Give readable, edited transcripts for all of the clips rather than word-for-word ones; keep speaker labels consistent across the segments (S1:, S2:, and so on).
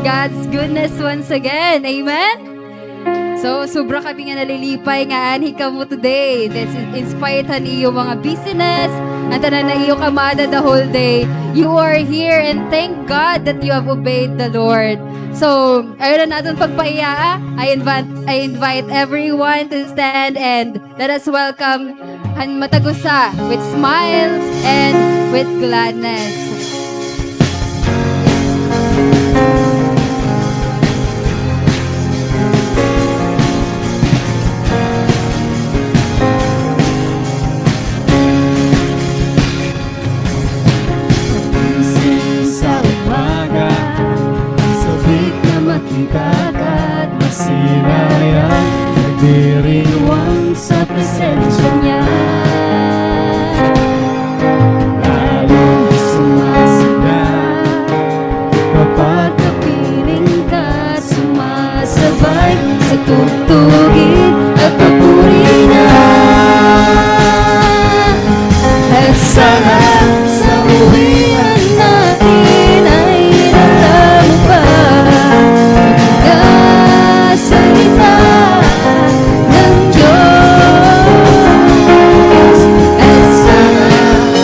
S1: God's goodness once again. Amen? So, sobra kami nga nalilipay nga anhi ka mo today. That's inspired han iyo mga business. Ang tanan na iyo kamada the whole day. You are here and thank God that you have obeyed the Lord. So, ayun na natin pagpaiya. I invite everyone to stand and let us welcome Han Matagusa with smile and with gladness.
S2: Agad masinayan, nagdiriwang sa presensya niya. Lalong sumasaya kapag kapiling ka, sumasabay sa tugtugin at papuri na. At sana sa uwian natin ay natamo pa salita ng Diyos. At sana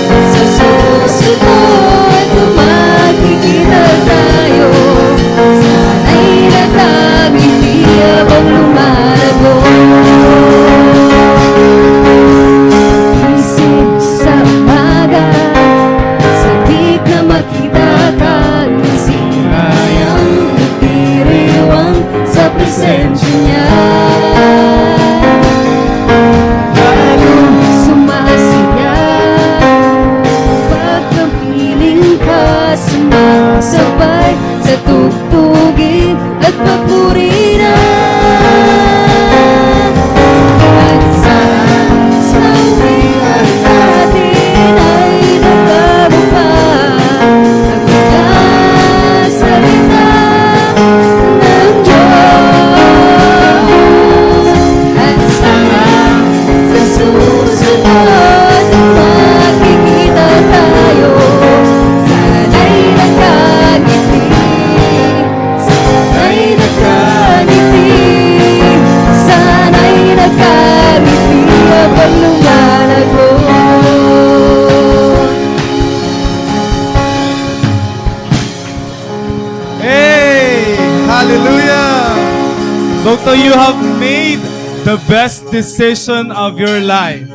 S2: sa susunod magkikita tayo. Sana'y nakangiti habang lumalago. Isip sa umaga, sabik na makita ka, sinayang nagdiriwang sa presensya niya. Lalong sumasaya pagkapiling ka, sumasabay sa tugtugin at papuri na. At sana sa uwian natin ay nagbago pa ang mga salita ng Diyos. At sana sa susunod magkikita tayo. Sana'y nakangiti, sana'y nakangiti, sana'y nakangiti habang lumalago.
S3: Hey! Hallelujah! Doctor, you have made the best decision of your life.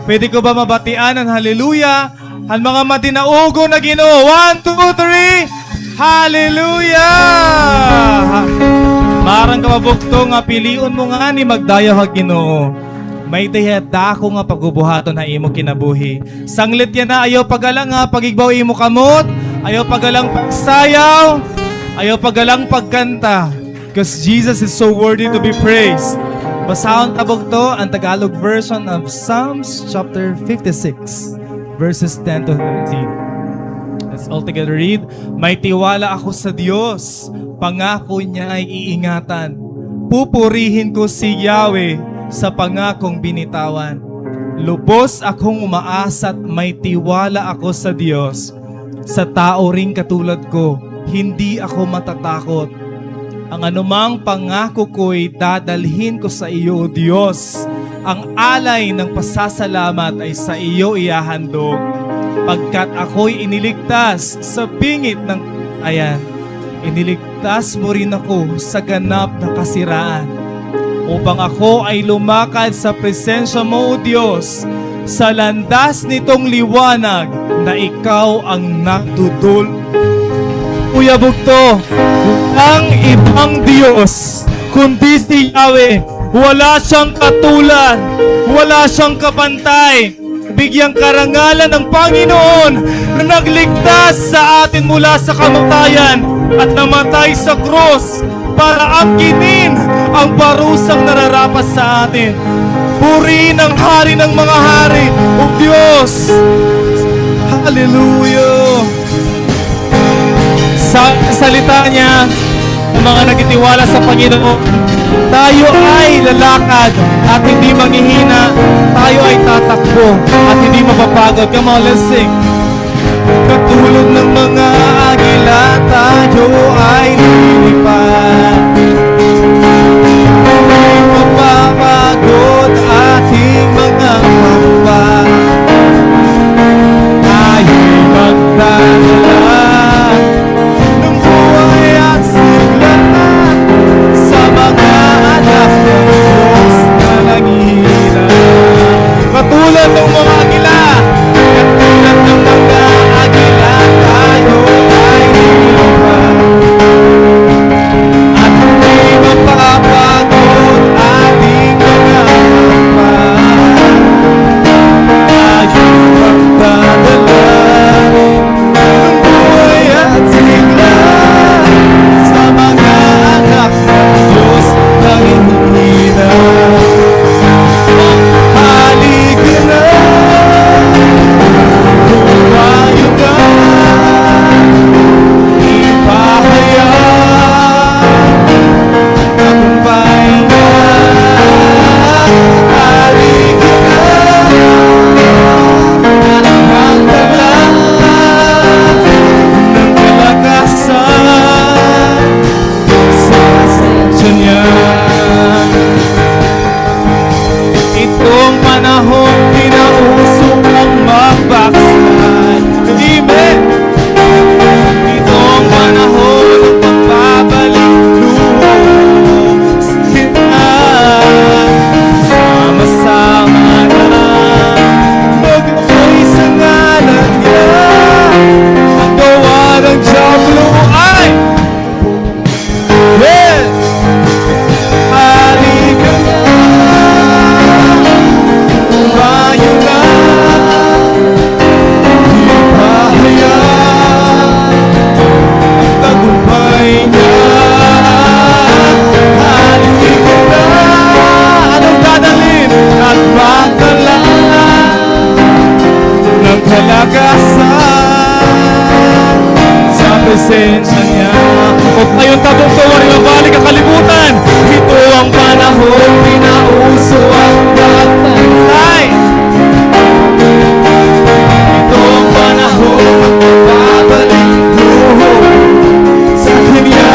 S3: Pwede ko ba mabatian ang hallelujah? Ang mga matinaugo na Ginoo. 1, 2, 3! Hallelujah! Marang ka mabugto nga piliun mo nga ni magdayaw ha Ginoo. May tiheta ako nga pagbubuhaton na imo kinabuhi. Sanglit yan na ayaw pagalang nga pagigbaw imo kamot, ayaw pagalang pagsayaw, ayaw pagalang pagkanta. Because Jesus is so worthy to be praised. Basahon tabog to ang Tagalog version of Psalms chapter 56, verses 10 to 13. Let's all together read. May tiwala ako sa Diyos, pangako niya ay iingatan. Pupurihin ko si Yahweh sa pangakong binitawan. Lubos akong umaasa at may tiwala ako sa Diyos. Sa tao ring katulad ko, hindi ako matatakot. Ang anumang pangako ko'y dadalhin ko sa iyo, O Diyos. Ang alay ng pasasalamat ay sa iyo ihahandog. Pagkat ako'y iniligtas sa bingit ng iniligtas mo rin ako sa ganap na kasiraan. Upang ako ay lumakad sa presensya mo, O Diyos, sa landas nitong liwanag na ikaw ang nagdudul. Kuya Bugto, ang ibang Diyos kundi si Yahweh. Wala siyang katulad, wala siyang kapantay. Bigyang karangalan ng Panginoon na nagligtas sa atin mula sa kamatayan at namatay sa krus para angkinin ang parusang nararapat sa atin. Purihin ang Hari ng mga hari, O Diyos. Hallelujah. Sa salita niya, ang mga nagtitiwala sa Panginoon, tayo ay lalakad at hindi manghihina. Tayo ay tatakbo at hindi mapapagod. Come on, let's sing. Katulad ng mga agila, tayo ay presensya niya. O ngayon tabong tuwan, mabalik ang kalibutan. Ito ang panahon, pinauso ang pagpansay. Ito ang panahon, babalik buho sa Kanya.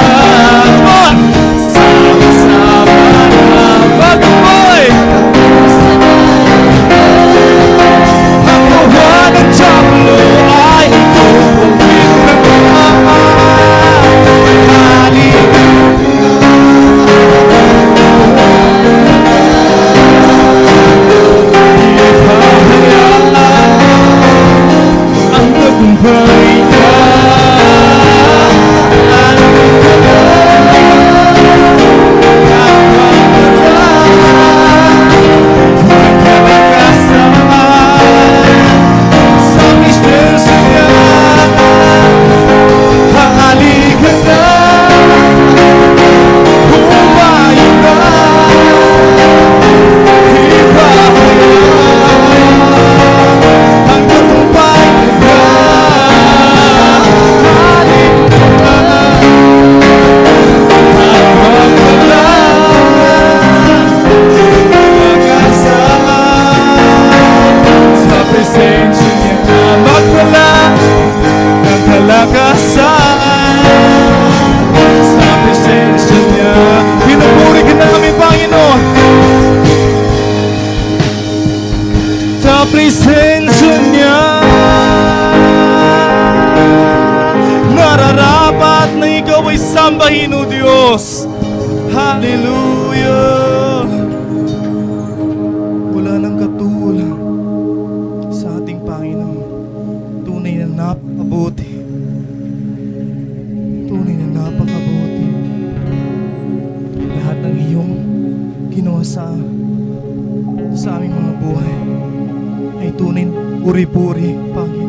S3: Come on! Sama-sama na pag-amoy. Ang gawa ng Diablo ay tubig ng Ama. Halika. Ipahayaan ang tagumpay niya. Halika na. Presensya niya, nararapat na ikaw ay sambahin, O Diyos. Hallelujah. Wala nang katulad sa ating Panginoon. Tunay na napakabuti. Tunay na napakabuti. Lahat ng iyong ginawa sa aming mga buhay ay tunay puri-puri, Panginoon.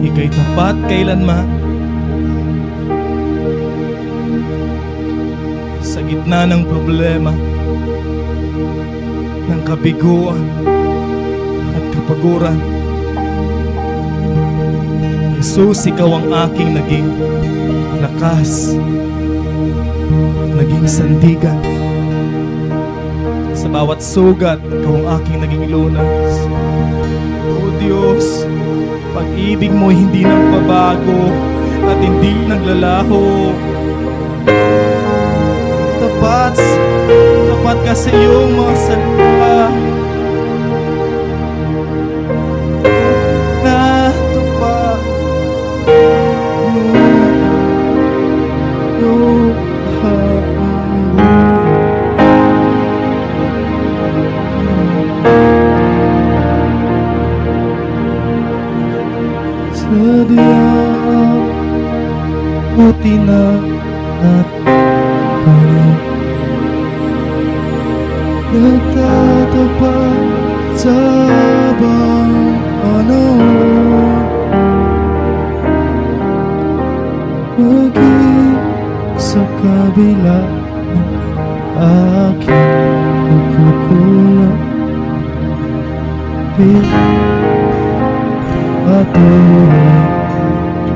S3: Ika'y tapat kailanman. Sa gitna ng problema, ng kabiguan at kapaguran, Jesus, ikaw ang aking naging lakas at naging sandigan. Sa bawat sugat, ikaw ang aking naging lunas. O Diyos, pag-ibig mo hindi nagbabago at hindi naglalaho. Tapat ka sa iyong mga salita. Natupad mo yung Sadyang buti na at balik nagtatapat sa bang panahon, maging sa kabila ng aking pagkukulang. Patuloy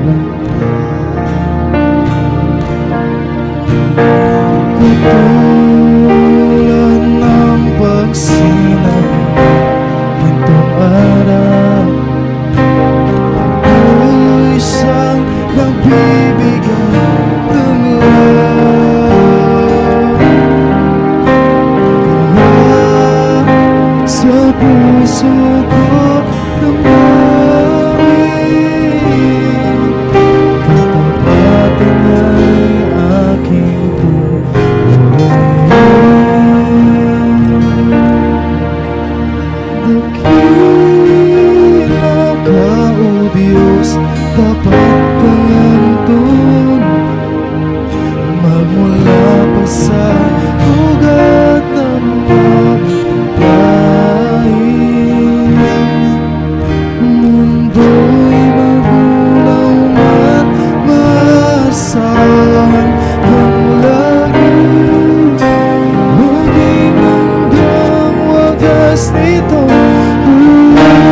S3: lang. Katulad ng pagsinag nitong araw, patuloy siyang nagbibigay ng kaya sa puso ko katapatan ay aking dakila ka, O Diyos, tapat kang tunay, magmula pa sa ugat ng pagkain. Mundo'y magulaw man, maasahan kang lagi, maging hanggang wagas nitong buhay.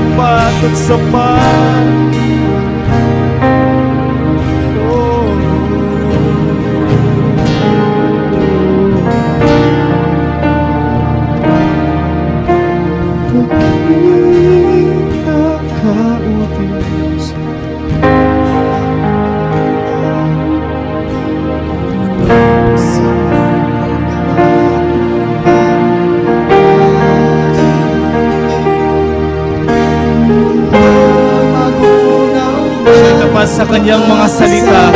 S3: sapat at sapat. Oh. Pinakautis siya tapat sa kanyang mga salita,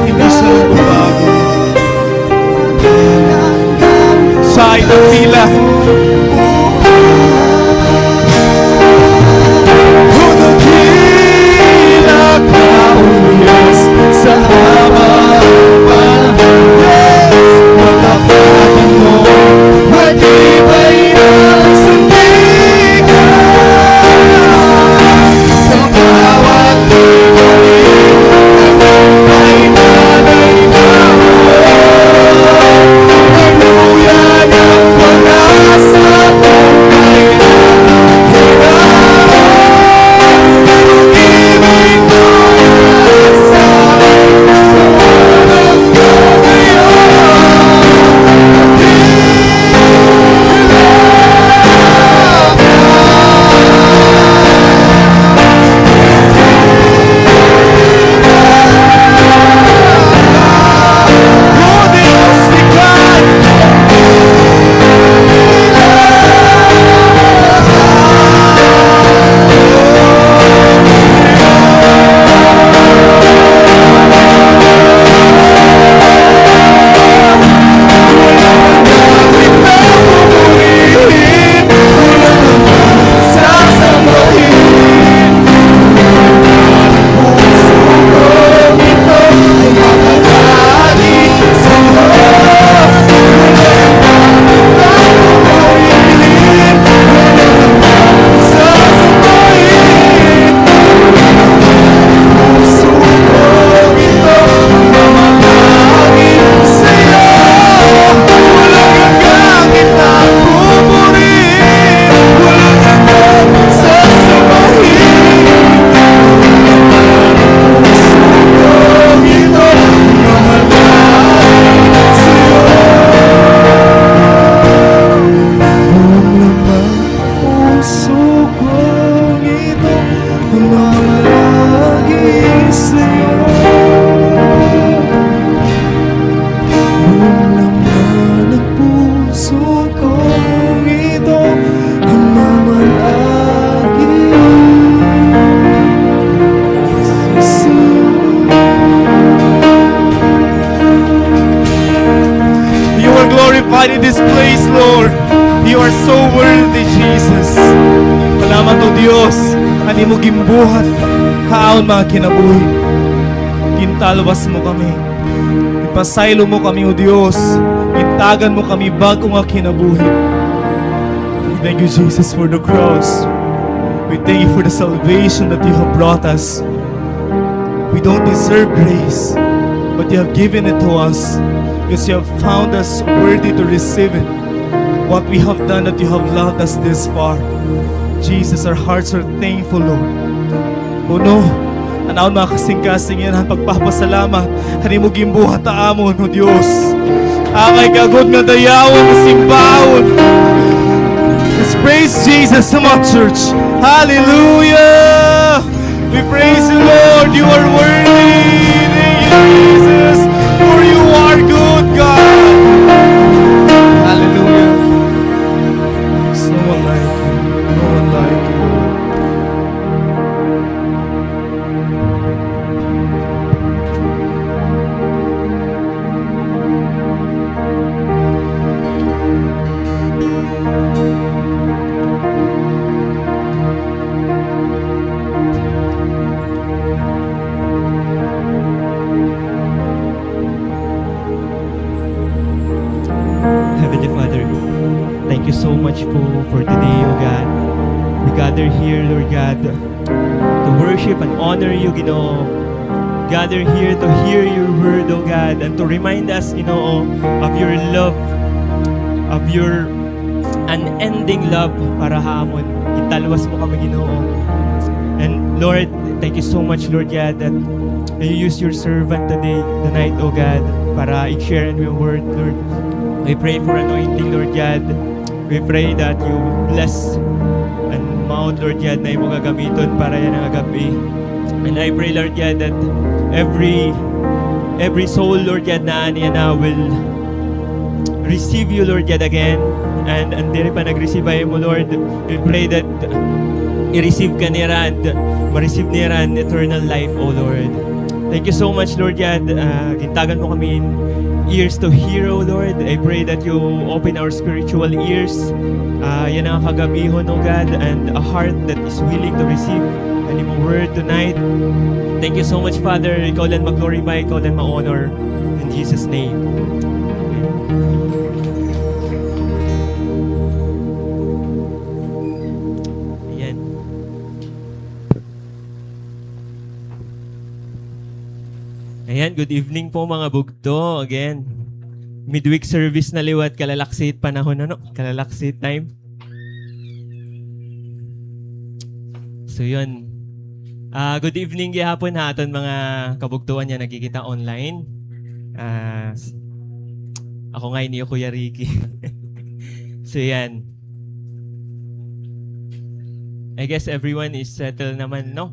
S3: hindi siya nagbabago. Siya ay nagtila. Pinakautis sa habang panahon, matapatan mo, matibay ang sandigan. Sa bawat liwanag ay nanay na Hallelujah ng pag-asa kung kailan hirap. Ibig mo sa walang in this place, Lord. You are so worthy, Jesus. Salamat o Diyos, ani mo gimbuhat, haon mga kinabuhi. Kintalwas mo kami. Ipasaylo mo kami o Diyos. Intagan mo kami bago nga kinabuhi. We thank you, Jesus, for the cross. We thank you for the salvation that you have brought us. We don't deserve grace, but you have given it to us. Because you have found us worthy to receive it. What we have done that you have loved us this far. Jesus, our hearts are thankful, Lord. O no, anaon mga kasing-kasing yan ang pagpapasalamat. Hani mo gimbuhat ta amon, O Diyos. Akay kagod nga dayawon, simbawon. Let's praise Jesus sa mga church. Hallelujah! We praise you, Lord. You are worthy. Thank you, Jesus. For you are good, God. Hallelujah. There's no one like you. No one like you, Lord.
S4: Heavenly Father, thank you so much for today, O God. We gather here, Lord God, to worship and honor you, Ginoo. Gather here to hear your word, O God, and to remind us, Ginoo, of your love, of your unending love para hamon. Italwas mo kami, Ginoo. And Lord, thank you so much, Lord God, that you use your servant tonight, O God, para i-share yung word, Lord. We pray for anointing, Lord God. We pray that you bless and mount, Lord God, na imo gagamiton para yan ang gabi. And I pray, Lord God, that every soul, Lord God, na niya na will receive you, Lord God, again. And diri pa nag-receive ay mo, Lord. We pray that i-receive ka niya and ma-receive niya an eternal life, O Lord. Thank you so much, Lord God. Gintagan mo kami in ears to hear, O Lord. I pray that you open our spiritual ears. Yan ang kagabihon, O God, and a heart that is willing to receive an imo word tonight. Thank you so much, Father. Ikaw lang mag-glorify, ikaw lang ma-honor. In Jesus' name. Ayan. Ayan, good evening po mga bugto. Again, midweek service na liwat, kalalaksit panahon, kalalaksit time. So yun. Good evening gihapon haton mga kabugtuan niya nagkikita online. Ako nga ni Kuya Ricky. So yan. I guess everyone is settled naman, no?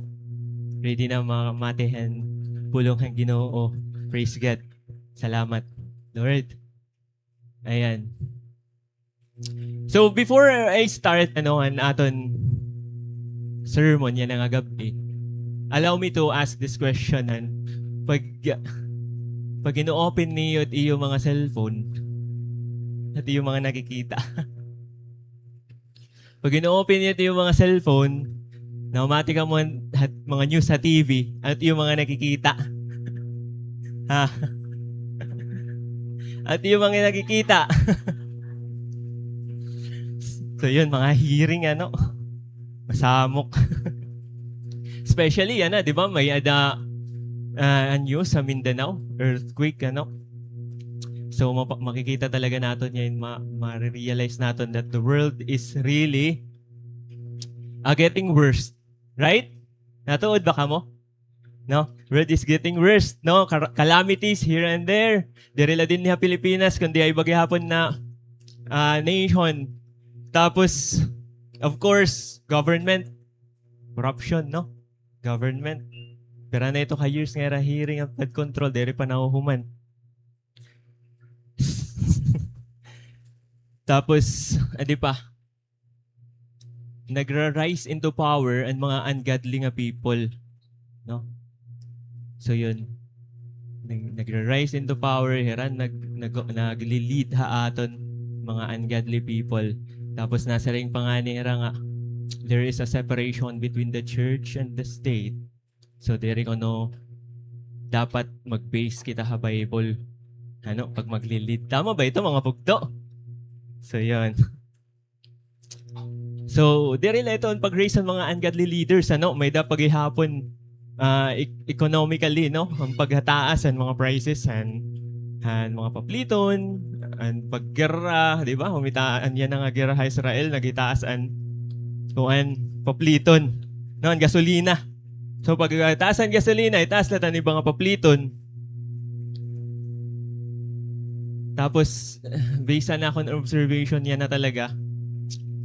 S4: Ready na matihan pulong ng Ginoo. Praise God. Salamat, Lord. Ayan. So before I start an aton sermon yan ang agabi, allow me to ask this question. Pag ino-open niyo at iyo mga cellphone at iyo mga nakikita. Pag ino-open niyo at iyo mga cellphone, naumati ka mo at mga news sa TV at iyo mga nakikita. Ha? At iyo mga nakikita. So yun, mga hearing masamok. Especially di ba, may news sa Mindanao, earthquake, So makikita talaga natin yan, ma-realize natin that the world is really getting worse. Right? Natuod ba ka mo? No? World is getting worse, no? Calamities here and there. Dirila din niya Pilipinas, kundi ay bagihapon na nation. Tapos, of course, government, corruption, no? Government. Pero na ito ka-years nga hearing ang flood control, dere pa nahuhuman. Tapos, di pa, nagra-rise into power ang mga ungodly nga people. No? So yun. Nagra-rise into power, heran, nag-lead ha aton mga ungodly people. Tapos nasa ring pangani nga, there is a separation between the church and the state. So there dapat mag-base kita sa Bible. Pag magli-lead. Tama ba ito mga bugto? So yun. So there ito pag-raise ng mga ungodly leaders. May dapat paghihapon economically, no? Ang paghataas ang mga prices and mga papliton, and paggera, di ba? Humitaan yan ang gera sa Israel, nagitaas ang papliton, no? Ang gasolina. So pag taas ang gasolina, itaas lahat ang ibang papliton. Tapos, based na akong observation yan na talaga,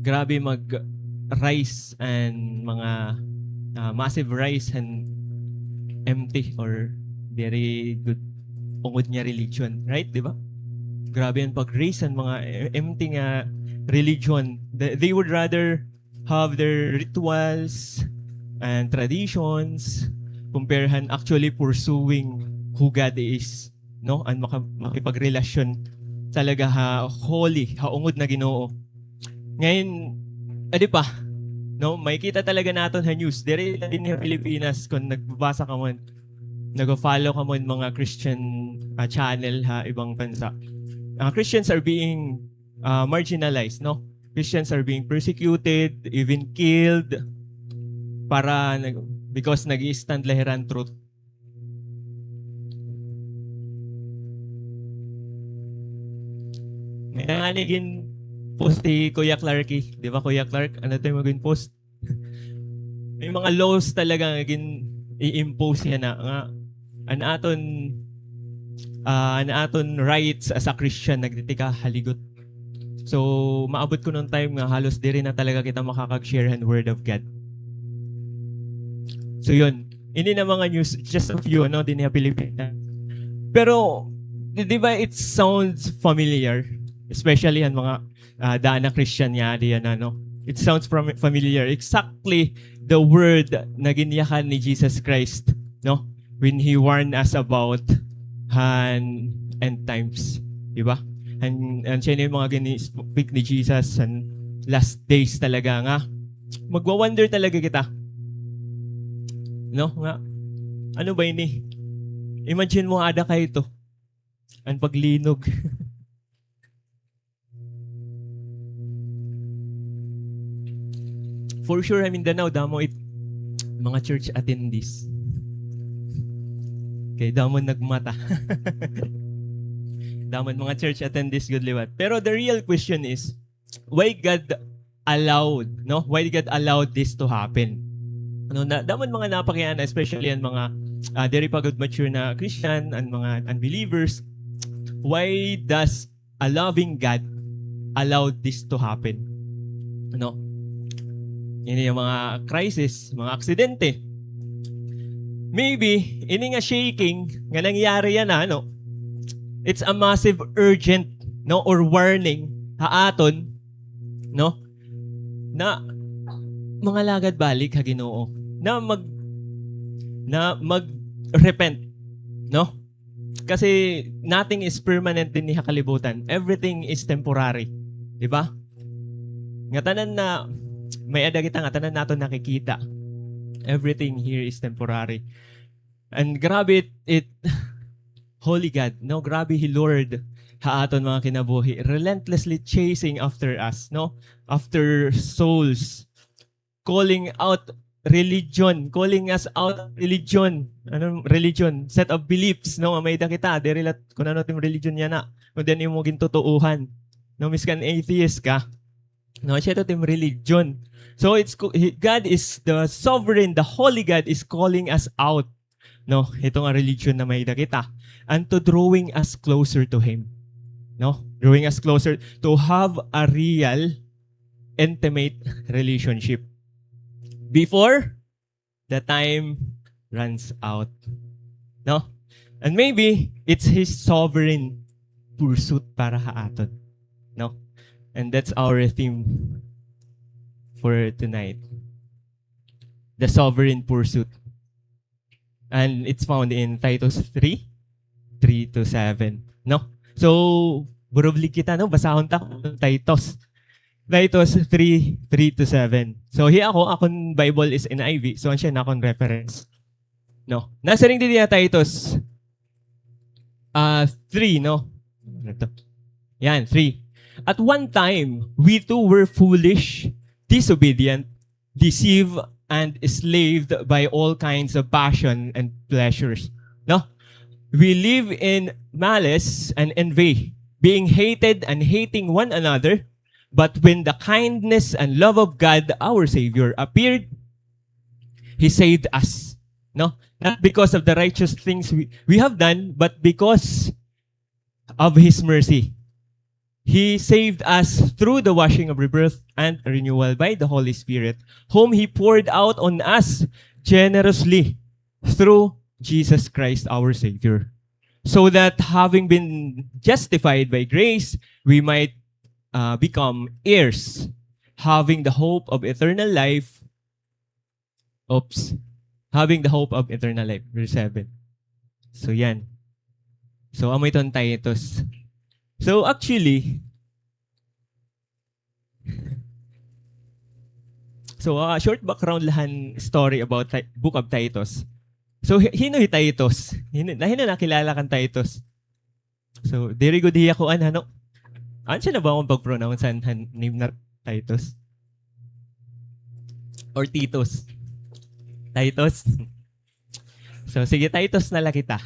S4: grabe mag-rise and mga massive rise and empty or very good ungod niya religion. Right? Di ba? Grabe yung pag-rise and mga empty nga religion. They would rather have their rituals and traditions comparehan actually pursuing who God is, no? And makipagrelasyon talaga holy, ungod na Ginoo. Ngayon, di pa, no? May kita talaga natin sa news. Dire din sa Pilipinas kung nagbabasa ka mo, nag-follow ka mo mga Christian channel ibang bansa. Christians are being marginalized, no? Christians are being persecuted, even killed, because nag-i-stand lahiran truth. May nanganigin post ni Kuya Clarky. Di ba, Kuya Clark? Ano tayo mag-post? May mga laws talaga i-impose yan na nga. An aton rights as a Christian nagtitika haligot. So, maabot ko nung time nga halos di rin na talaga kita makakag-share ang word of God. So, yun. Hindi na mga news, just a few, no? Din na Pilipinas. Pero, di ba it sounds familiar? Especially ang mga daan na Christian niya, diyan, ano? It sounds familiar. Exactly the word na ginyakan ni Jesus Christ, no? When He warned us about end times. Di ba? And siya yung mga speak ni Jesus and last days talaga nga. Magwa-wonder talaga kita. No? Nga. Ano ba ini? Imagine mo ada kayo ito. Ang paglinog. For sure, I mean, Mindanao, damo mga church attendees. Okay, damon nagmata. Damon mga church attendees good liwat. Pero the real question is, why God allowed, no? Why God allowed this to happen? Ano na damon mga napakayana, especially ang mga very pagod mature na Christian and mga unbelievers. Why does a loving God allow this to happen? Ano? Ini yung mga crisis, mga aksidente. Maybe, ini nga shaking, nga nangyari yan na, ano, it's a massive urgent, no, or warning, haaton, no, na mga lagad balik ha Ginoo, na mag-repent, no? Kasi nothing is permanent din ni kalibutan. Everything is temporary. Di ba? Nga tanan na, may ada kita nga tanan nato nakikita. Everything here is temporary. And grabe it Holy God, no? Grabe He Lord haaton mga kinabuhi. Relentlessly chasing after us, no? After souls. Calling out religion. Calling us out religion. Anong religion? Set of beliefs, no? May da kita. Derilat, kung ano tim religion yan na. Kung din mo gintutuuhan. No? Miskan atheist ka. No? Siya ito tim religion. So God is the sovereign, the holy God is calling us out. No, ito nga religion na may kita. And to drawing us closer to Him. No? Drawing us closer to have a real, intimate relationship. Before the time runs out. No? And maybe it's His sovereign pursuit para haaton. No? And that's our theme for tonight. The sovereign pursuit. And it's found in Titus 3:3-7. No? So, burubli kita, no? Basahon ta Titus. Titus 3:3-7. So, here akong Bible is NIV. So, siya na akong reference. No? Nasa ring din niya Titus 3, no? Ito. Yan, 3. At one time, we too were foolish, disobedient, deceived, and enslaved by all kinds of passion and pleasures. No? We live in malice and envy, being hated and hating one another. But when the kindness and love of God, our Savior, appeared, He saved us. No? Not because of the righteous things we have done, but because of His mercy. He saved us through the washing of rebirth and renewal by the Holy Spirit, whom He poured out on us generously through Jesus Christ our Savior, so that having been justified by grace, we might become heirs, having the hope of eternal life. Having the hope of eternal life. Verse 7. So yan. So amoy ton Titus. So actually, short background lahan story about book of Titus. So hino Titus? Hino nakilala kan Titus? So diri gud hiya ko ano? Siya na ba akong pag-pronounce ang name na Titus? Or Titus? Titus? So sige, Titus na lang kita.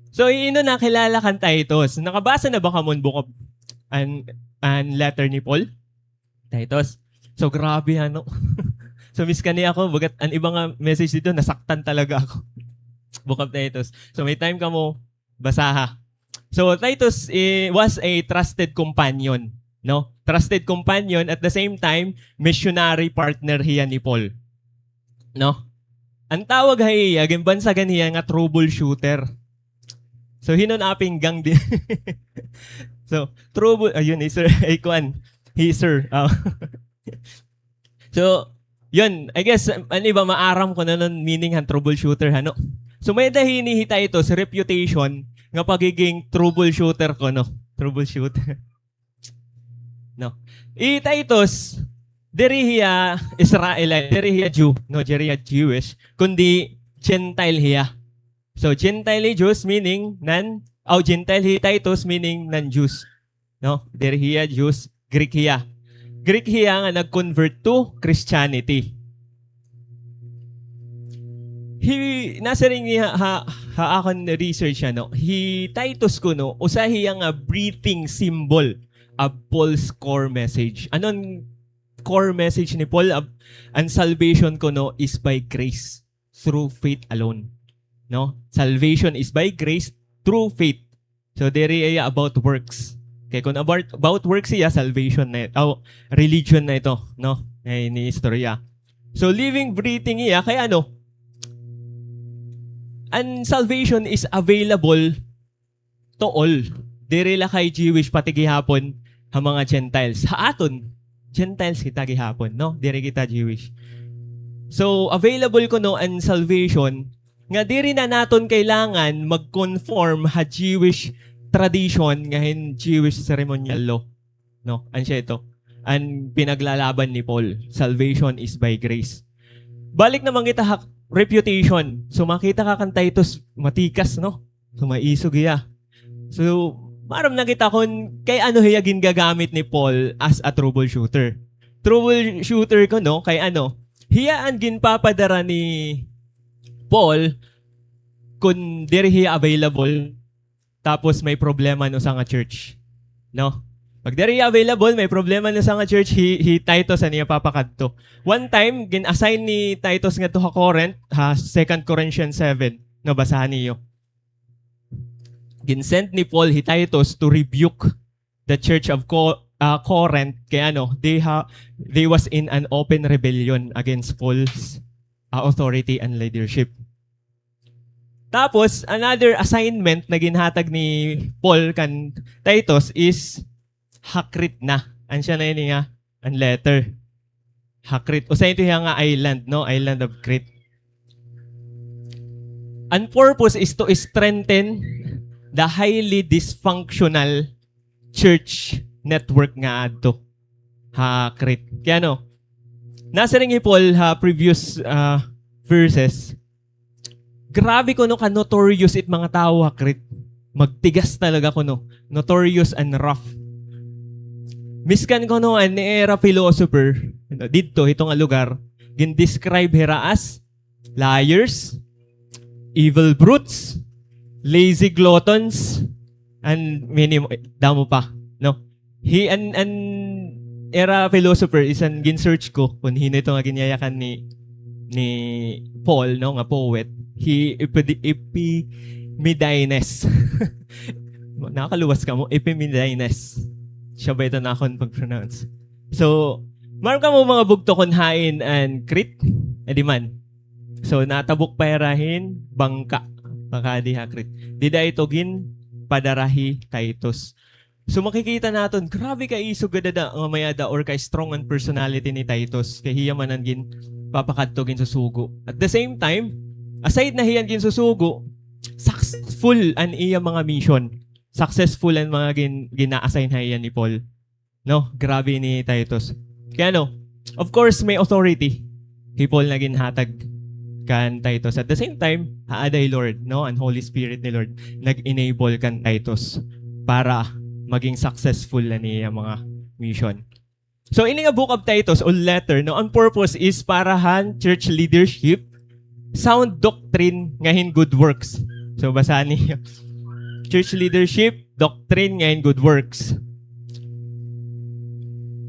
S4: So, ino nakilala kan Titus. Nakabasa na ba ka mo book of and letter ni Paul. Titus. So grabe ano. So miss ka niya ako. Bagat ang ibang message dito, nasaktan talaga ako. Book of Titus. So may time ka mo, basaha. So Titus was a trusted companion. No? Trusted companion at the same time, missionary partner hiya ni Paul. No? Ang tawag hiya, gimbansagan hiya nga troubleshooter. So hinon aping gang din. So ayun, sir, Aikwan. He, sir. So, yun, I guess, ano ba, maaram ko na nun meaning han troubleshooter, ano? So, may dahinihita ito sa reputation nga pagiging troubleshooter ko, no? Troubleshooter. No. Titus, diri hiya Israelite, diri hiya Jew, no? Diri hiya Jewish, kundi Gentile hiya. So, Gentile Jews meaning Gentile hiya Titus meaning non-Jews. No? Diri hiya Jews, Greek hiya. Greek hiya nga nag-convert to Christianity. Nasa rin niya akong research ano, Titus ko no, usa hiya nga breathing symbol of Paul's core message. Anong core message ni Paul? Ang salvation ko no is by grace through faith alone. No? Salvation is by grace through faith. So there is about works. Kaya kung about works siya, salvation na ito. Religion na ito. No? Ay, ni istorya. So living, breathing iya, kaya ano? And salvation is available to all. Diri la kay Jewish pati gihapon ang mga Gentiles. Sa aton, Gentiles kita gihapon, no? Diri kita Jewish. So available ko no ang salvation nga diri na naton kailangan mag-conform ha Jewish tradition ngayon Jewish ceremonial law. No? Ano siya ito? Ang pinaglalaban ni Paul. Salvation is by grace. Balik naman kita reputation. So makita ka kan Titus matikas, no? So maisog iya. So maram na kita kung kay ano hiya gingagamit ni Paul as a troubleshooter. Troubleshooter ko, no? Kay ano? Hiya ang ginpapadara ni Paul kung diri hiya available tapos may problema no sa nga church. No? Pag diri available, may problema no sa nga church, Titus niya papakadto. One time, gin-assign ni Titus nga to ha Corinth, 2 Corinthians 7. No, basahan niyo. Gin-send ni Paul Titus to rebuke the church of Corinth kaya ano, they was in an open rebellion against Paul's authority and leadership. Tapos, another assignment na ginhatag ni Paul kan Titus is Hakrit na. An siya na yun nga, ang letter. Hakrit. O sa ito nga island, no? Island of Crete. Ang purpose is to strengthen the highly dysfunctional church network nga adto. Hakrit. Kaya no, nasa rin ni Paul previous verses, grabe ko no ka notorious it mga tao Hakrit. Magtigas talaga ko no. Notorious and rough. Miskan ko no an era philosopher dito itong lugar gin-describe hera as liars, evil brutes, lazy gluttons, and many damo pa, no? An era philosopher is an gin-search ko kung hino ito nga ginyayakan ni Paul, no, nga poet. Epimenides. Nakakaluwas ka mo. Epimenides. Siya ba ito na akong pag-pronounce? So, maram ka mo mga bugto kon hain and Crete, edi man. So, natabok pairahin, bangka. Baka di ha Crete. Dida ito gin, padarahi Titus. So, makikita natin, grabe ka isugada ang mayada or kay strong ang personality ni Titus. Kaya hiya man ang gin, papakadto gin susugo. At the same time, aside na hiyan gin susugo, successful ang iya mga mission. Successful ang mga gina-assign hayan ni Paul. No? Grabe ni Titus. Kaya no, of course, may authority. Si Paul na ginhatag kan Titus. At the same time, haaday Lord, no? Ang Holy Spirit ni Lord, nag-enable kan Titus para maging successful na niya mga mission. So, ini nga book of Titus o letter, no? Ang purpose is para han church leadership, sound doctrine, ngayon good works. So, basahan niyo. Church leadership, doctrine, ngayon good works.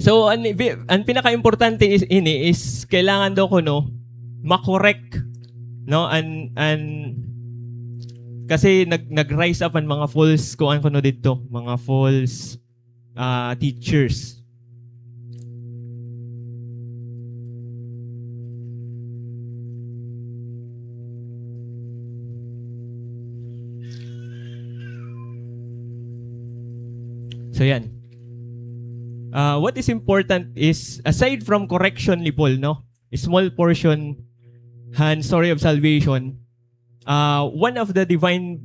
S4: So, ang pinaka-importante is kailangan daw ko, no, makorek, no, kasi nag-rise up ang mga false, kung ano dito, mga false teachers. So yan. What is important is, aside from correction ni Paul, no, a small portion and story of salvation, one of the divine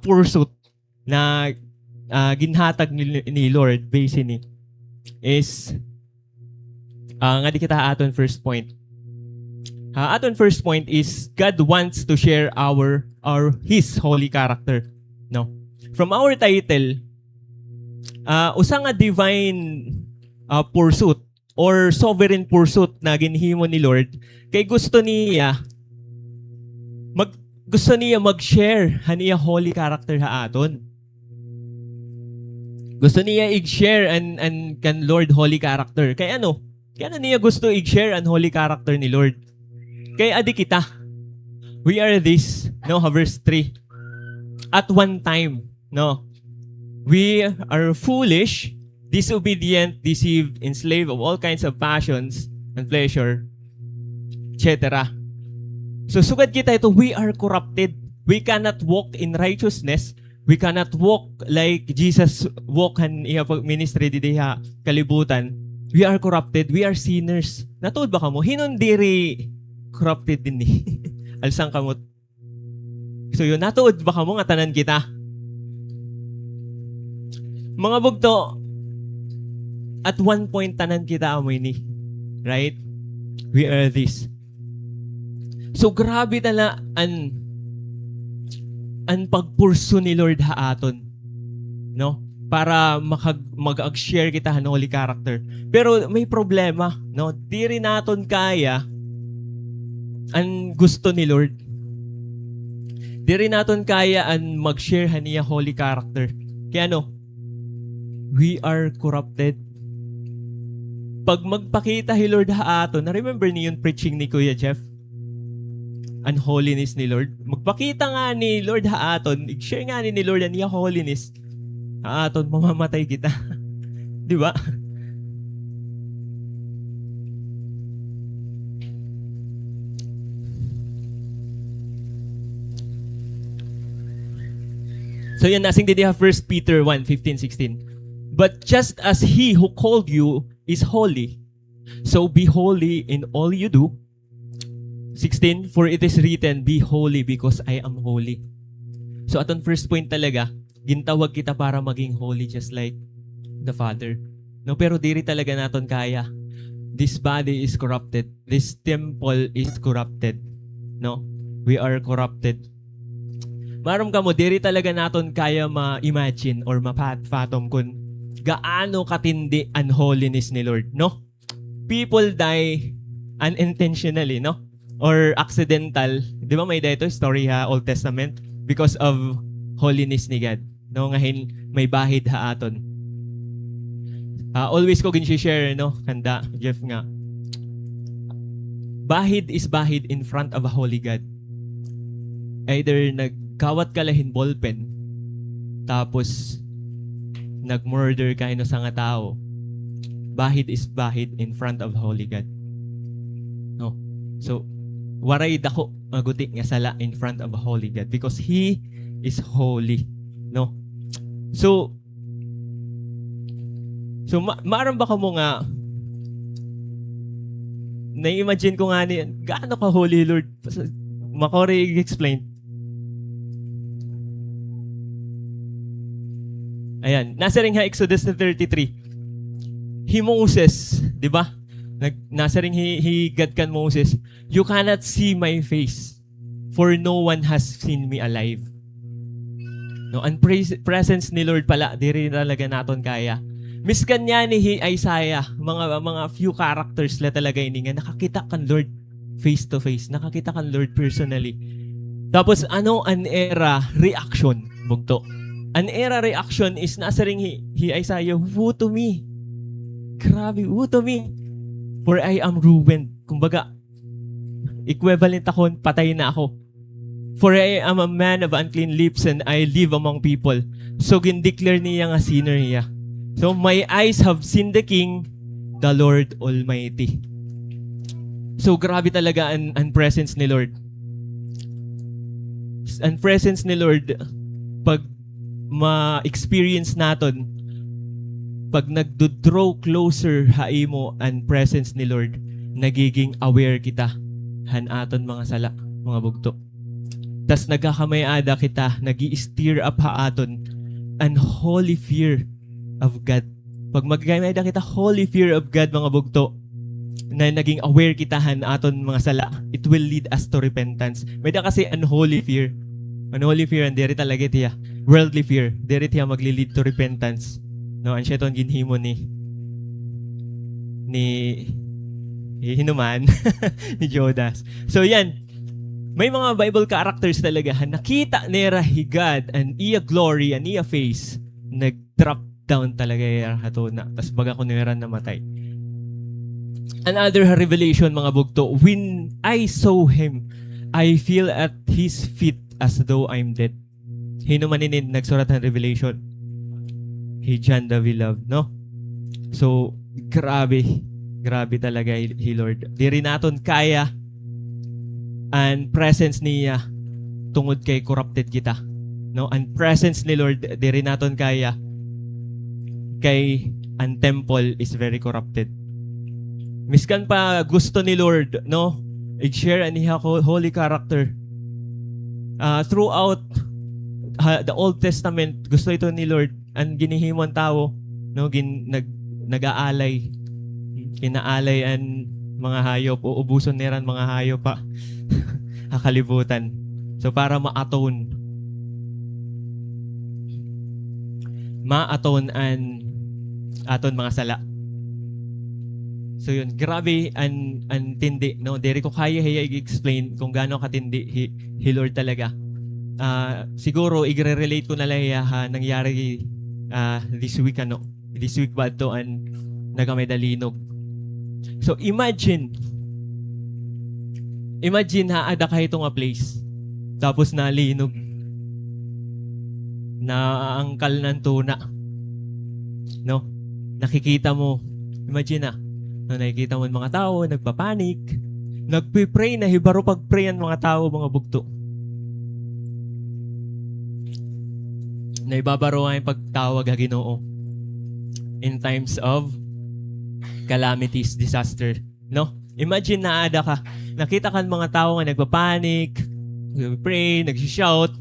S4: pursuit na ginhatag ni Lord basically is nga di kita aton first point. Aton first point is God wants to share His holy character. No, from our title, usa nga divine pursuit or sovereign pursuit na ginhimo ni Lord kay gusto niya mag-share haniya holy character ha aton. Gusto niya i-share and kan Lord holy character. Kay ano? Kaya niya gusto i-share ang holy character ni Lord. Kay adi kita. We are this, no, verse 3. At one time, no, we are foolish, disobedient, deceived, enslaved of all kinds of passions and pleasure, etc. So sugad kita ito, we are corrupted. We cannot walk in righteousness. We cannot walk like Jesus walk han iya ministry di diha kalibutan. We are corrupted. We are sinners. Natuod ba kamo? Hinon diri corrupted din ni. Alsang kamot. So yun, natuod ba kamo nga tanan kita? Mga bugto, at one point tanan kita amoy ni. Right? We are this. So grabe tala ang pagpursu ni Lord haaton. No? Para mag-share kita ng holy character. Pero may problema, no? Di rin naton kaya ang gusto ni Lord. Di rin naton kaya ang mag-share haniya holy character. Kaya no, we are corrupted. Pag magpakita si Lord haaton, na-remember niyo yung preaching ni Kuya Jeff? Ang holiness ni Lord. Magpakita nga ni Lord haaton, i-share nga ni Lord ang niya holiness. Haaton, mamamatay kita. Di ba? So yan, nasing didi ha 1 Peter 1:15-16. But just as He who called you is holy, so be holy in all you do. 16, for it is written, be holy because I am holy. So atong first point talaga, gintawag kita para maging holy just like the Father. No, pero diri talaga naton kaya. This body is corrupted. This temple is corrupted. No? We are corrupted. Maram ka mo, diri talaga naton kaya ma-imagine or ma-fathom kung gaano katindi ang holiness ni Lord, no? People die unintentionally, no? Or accidental. Di ba may dito story ha, Old Testament? Because of holiness ni God. No? Ngayon, may bahid ha aton. Always ko share, no? Kanda, Jeff nga. Bahid is bahid in front of a holy God. Either nagkawat ka lahin ballpen, tapos nag-murder ka ino sa nga tao, bahid is bahid in front of holy God. No? So, waray dako magutik nga sala in front of a holy God because He is holy. No? So maaram ba ka mo nga na-imagine ko nga ni gaano ka holy Lord? Makore i-explain. Ayan, nasa ring ha Exodus 33. He Moses, di ba? Nasa ring he God kan Moses, you cannot see my face, for no one has seen me alive. No, ang presence ni Lord pala, di rin talaga naton kaya. Miskan niya ni Isaiah, mga few characters la talaga ini nga nakakita kan Lord face to face, nakakita kan Lord personally. Tapos ano an era reaction, bugto. An era reaction is nasa ring he Isaiah, woe to me. Grabe, to me. For I am ruined. Kumbaga, equivalent ako, patay na ako. For I am a man of unclean lips and I live among people. So, gindeclare niya nga sinner niya. So, my eyes have seen the King, the Lord Almighty. So, grabe talaga ang presence ni Lord. Ang presence ni Lord, pag ma-experience natin, pag nagdo-draw closer haimo ang presence ni Lord, nagiging aware kita hanaton mga sala, mga bugto. Tas nagkakamayada kita, nag-i-stir up haaton an holy fear of God. Pag magkamayada kita, holy fear of God, mga bugto, na naging aware kita hanaton mga sala, it will lead us to repentance. May da kasi unholy fear. Unholy fear, and diri talaga tiya. Worldly fear, diri tiya magli-lead to repentance. No, ang siya ginhimo ni Hinuman, ni Judas. So yan, may mga Bible characters talaga nakita nila God and iya glory and iya face, nag-drop down talaga iya hatuna. Tas baga ko nila namatay. Another revelation, mga bugto, when I saw him, I feel at his feet as though I'm dead. Hinuman inin nagsurat ng Revelation. He John the Beloved, no? So, grabe talaga He Lord. Di rin naton kaya ang presence niya tungod kay corrupted kita. No? Ang presence ni Lord, di rin naton kaya kay ang temple is very corrupted. Miskan pa gusto ni Lord, no? I-share niya holy character. Throughout the Old Testament, gusto ito ni Lord ang ginihimon tao, no? Nag-aalay, kinaalay ang mga hayop, uubuson niran mga hayop pa. Kakalibutan. So para ma-atone an aton mga sala. So yun, grabe ang tindi, no? Diri ko kaya i-explain kung gaano katindi He Lord talaga. Siguro i-relate ko na lang nangyari this week This week ba ito ang nagamay dalinog. So imagine haada ka itong place. Tapos nalinog. Naangkal ng tuna. No? Nakikita mo. Imagine nakikita mo mga tao, nagpapanik. Nagpipray na hibaro pag-pray ang mga tao, mga bugto. Naibabaro nga yung pagtawag ha Ginoo in times of calamities, disaster. No? Imagine naada ka. Nakita ka ng mga tao nga nagpapanik, nagpipray, nagsishout.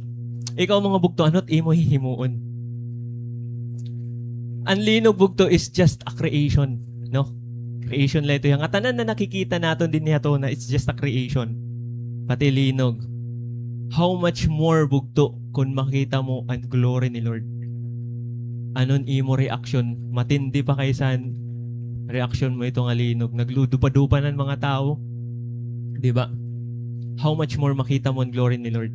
S4: Ikaw mga bugto, ano't imo hihimuon? Ang linog bugto is just a creation. No? Creation lang ito. Yung atanan na nakikita natin din niya to na it's just a creation. Pati linog. How much more bugto kung makita mo ang glory ni Lord? Anon imo reaction? Matindi pa kaysan reaction mo itong alinog. Nagludupa-dupa ng mga tao. Diba? How much more makita mo ang glory ni Lord?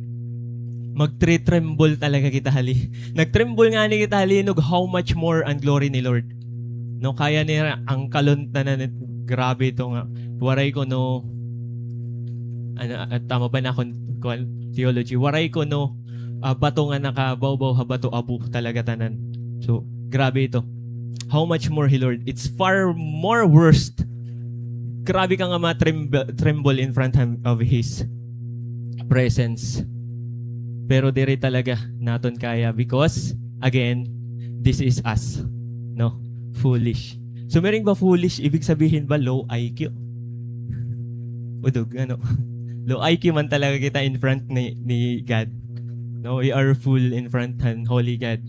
S4: Magtre-tremble talaga kita hali. Nagtremble nga ni kita halinog. How much more ang glory ni Lord? No, kaya niya ang kalunta na grabe ito nga. Waray ko no tama ba na akong theology? Waray ko no bato nga nakabaw-baw habato abu talaga tanan. So, grabe ito. How much more He Lord? It's far more worst. Grabe ka nga tremble in front of His presence. Pero diri talaga naton kaya because, again, this is us. No? Foolish. So, meron ba foolish? Ibig sabihin ba low IQ? Udog, low IQ man talaga kita in front ni God. No? We are fool in front ng Holy God.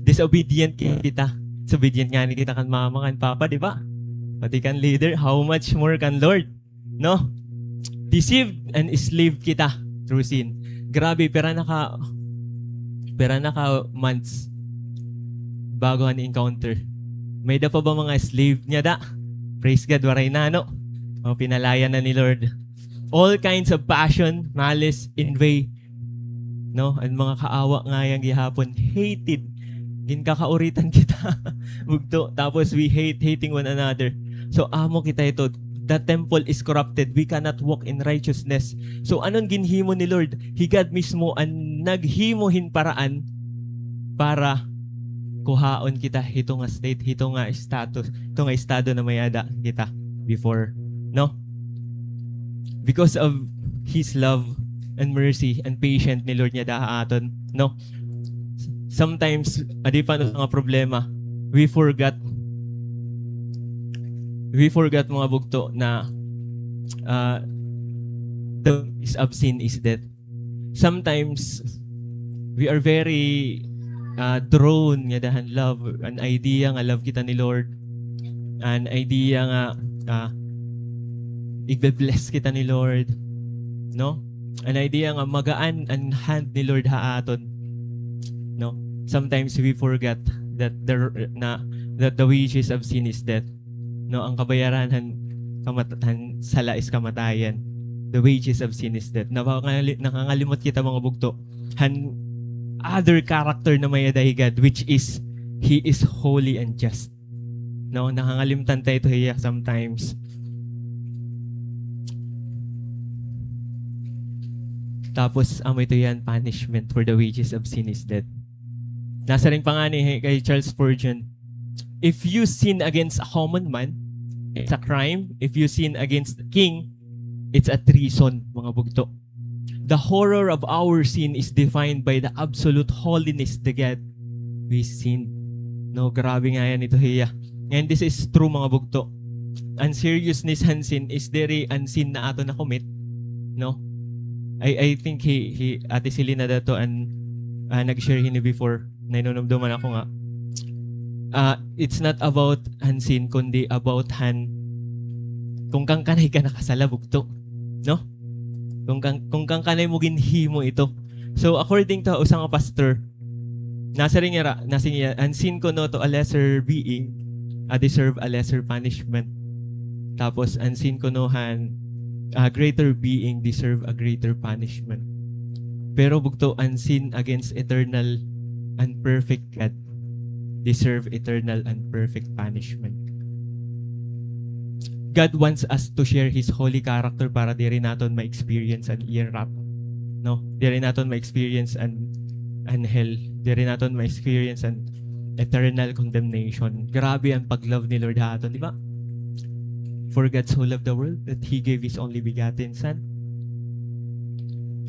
S4: Disobedient kita. Disobedient nga ni kita kan mama, kan papa, di ba? Pati kan leader, how much more kan Lord? No? Deceived and enslaved kita through sin. Grabe, pera naka months bago an encounter. May da pa ba mga slave niya da? Praise God, waray na, no? O, pinalaya na ni Lord. All kinds of passion, malice, envy, no? Ang mga kaawa nga yung gihapon, hated ginkakauritan kita. Bugto. Tapos we hating one another. So amo kita ito. The temple is corrupted. We cannot walk in righteousness. So anong ginhimo ni Lord? Higad mismo ang naghimohin paraan para kuhaon kita ito nga state, ito nga status, ito nga estado na mayada kita before. No? Because of His love and mercy and patient ni Lord niya dahaaton. No? Sometimes, adi pa nga problema, we forgot mga bugto na the is of sin is death. Sometimes we are very drawn nga dahan love, an idea nga love kita ni Lord, an idea nga i-bless kita ni Lord, no? An idea nga magaan ang hand ni Lord haaton, no? Sometimes we forget that the wages of sin is death. No, ang kabayaran sala is kamatayan. The wages of sin is death. Nakangalimot kita mga bugto. Other character na may adahigad, which is He is holy and just. No, nakangalimtan tayo ito hiya sometimes. Tapos amo ito yan, punishment for the wages of sin is death. Nasa ring pangani kay Charles Spurgeon, if you sin against a common man, it's a crime. If you sin against the king, it's a treason, mga bugto. The horror of our sin is defined by the absolute holiness the God we sin. No, grabe nga yan ito hiya. And this is true, mga bugto. Ang seriousness ng sin is very unsin na ato na commit. No? I think Ate Selena dato and nag-share hini before, nainunumduman ako nga. It's not about hansin, kundi about kung kang kanay ka nakasala bugto. No? Kung kang kanay mo ginhimo ito. So, according to usang pastor, nasa hansin ko no to a lesser being, deserve a lesser punishment. Tapos, hansin ko no a greater being deserve a greater punishment. Pero bugto, hansin against eternal and perfect God deserve eternal and perfect punishment. God wants us to share His holy character para di rin natin ma-experience an ear-wrap. No? Di rin natin ma-experience an hell. Di rin natin ma-experience an eternal condemnation. Grabe ang pag-love ni Lord haton, di ba? For God so loved the world that He gave His only begotten Son.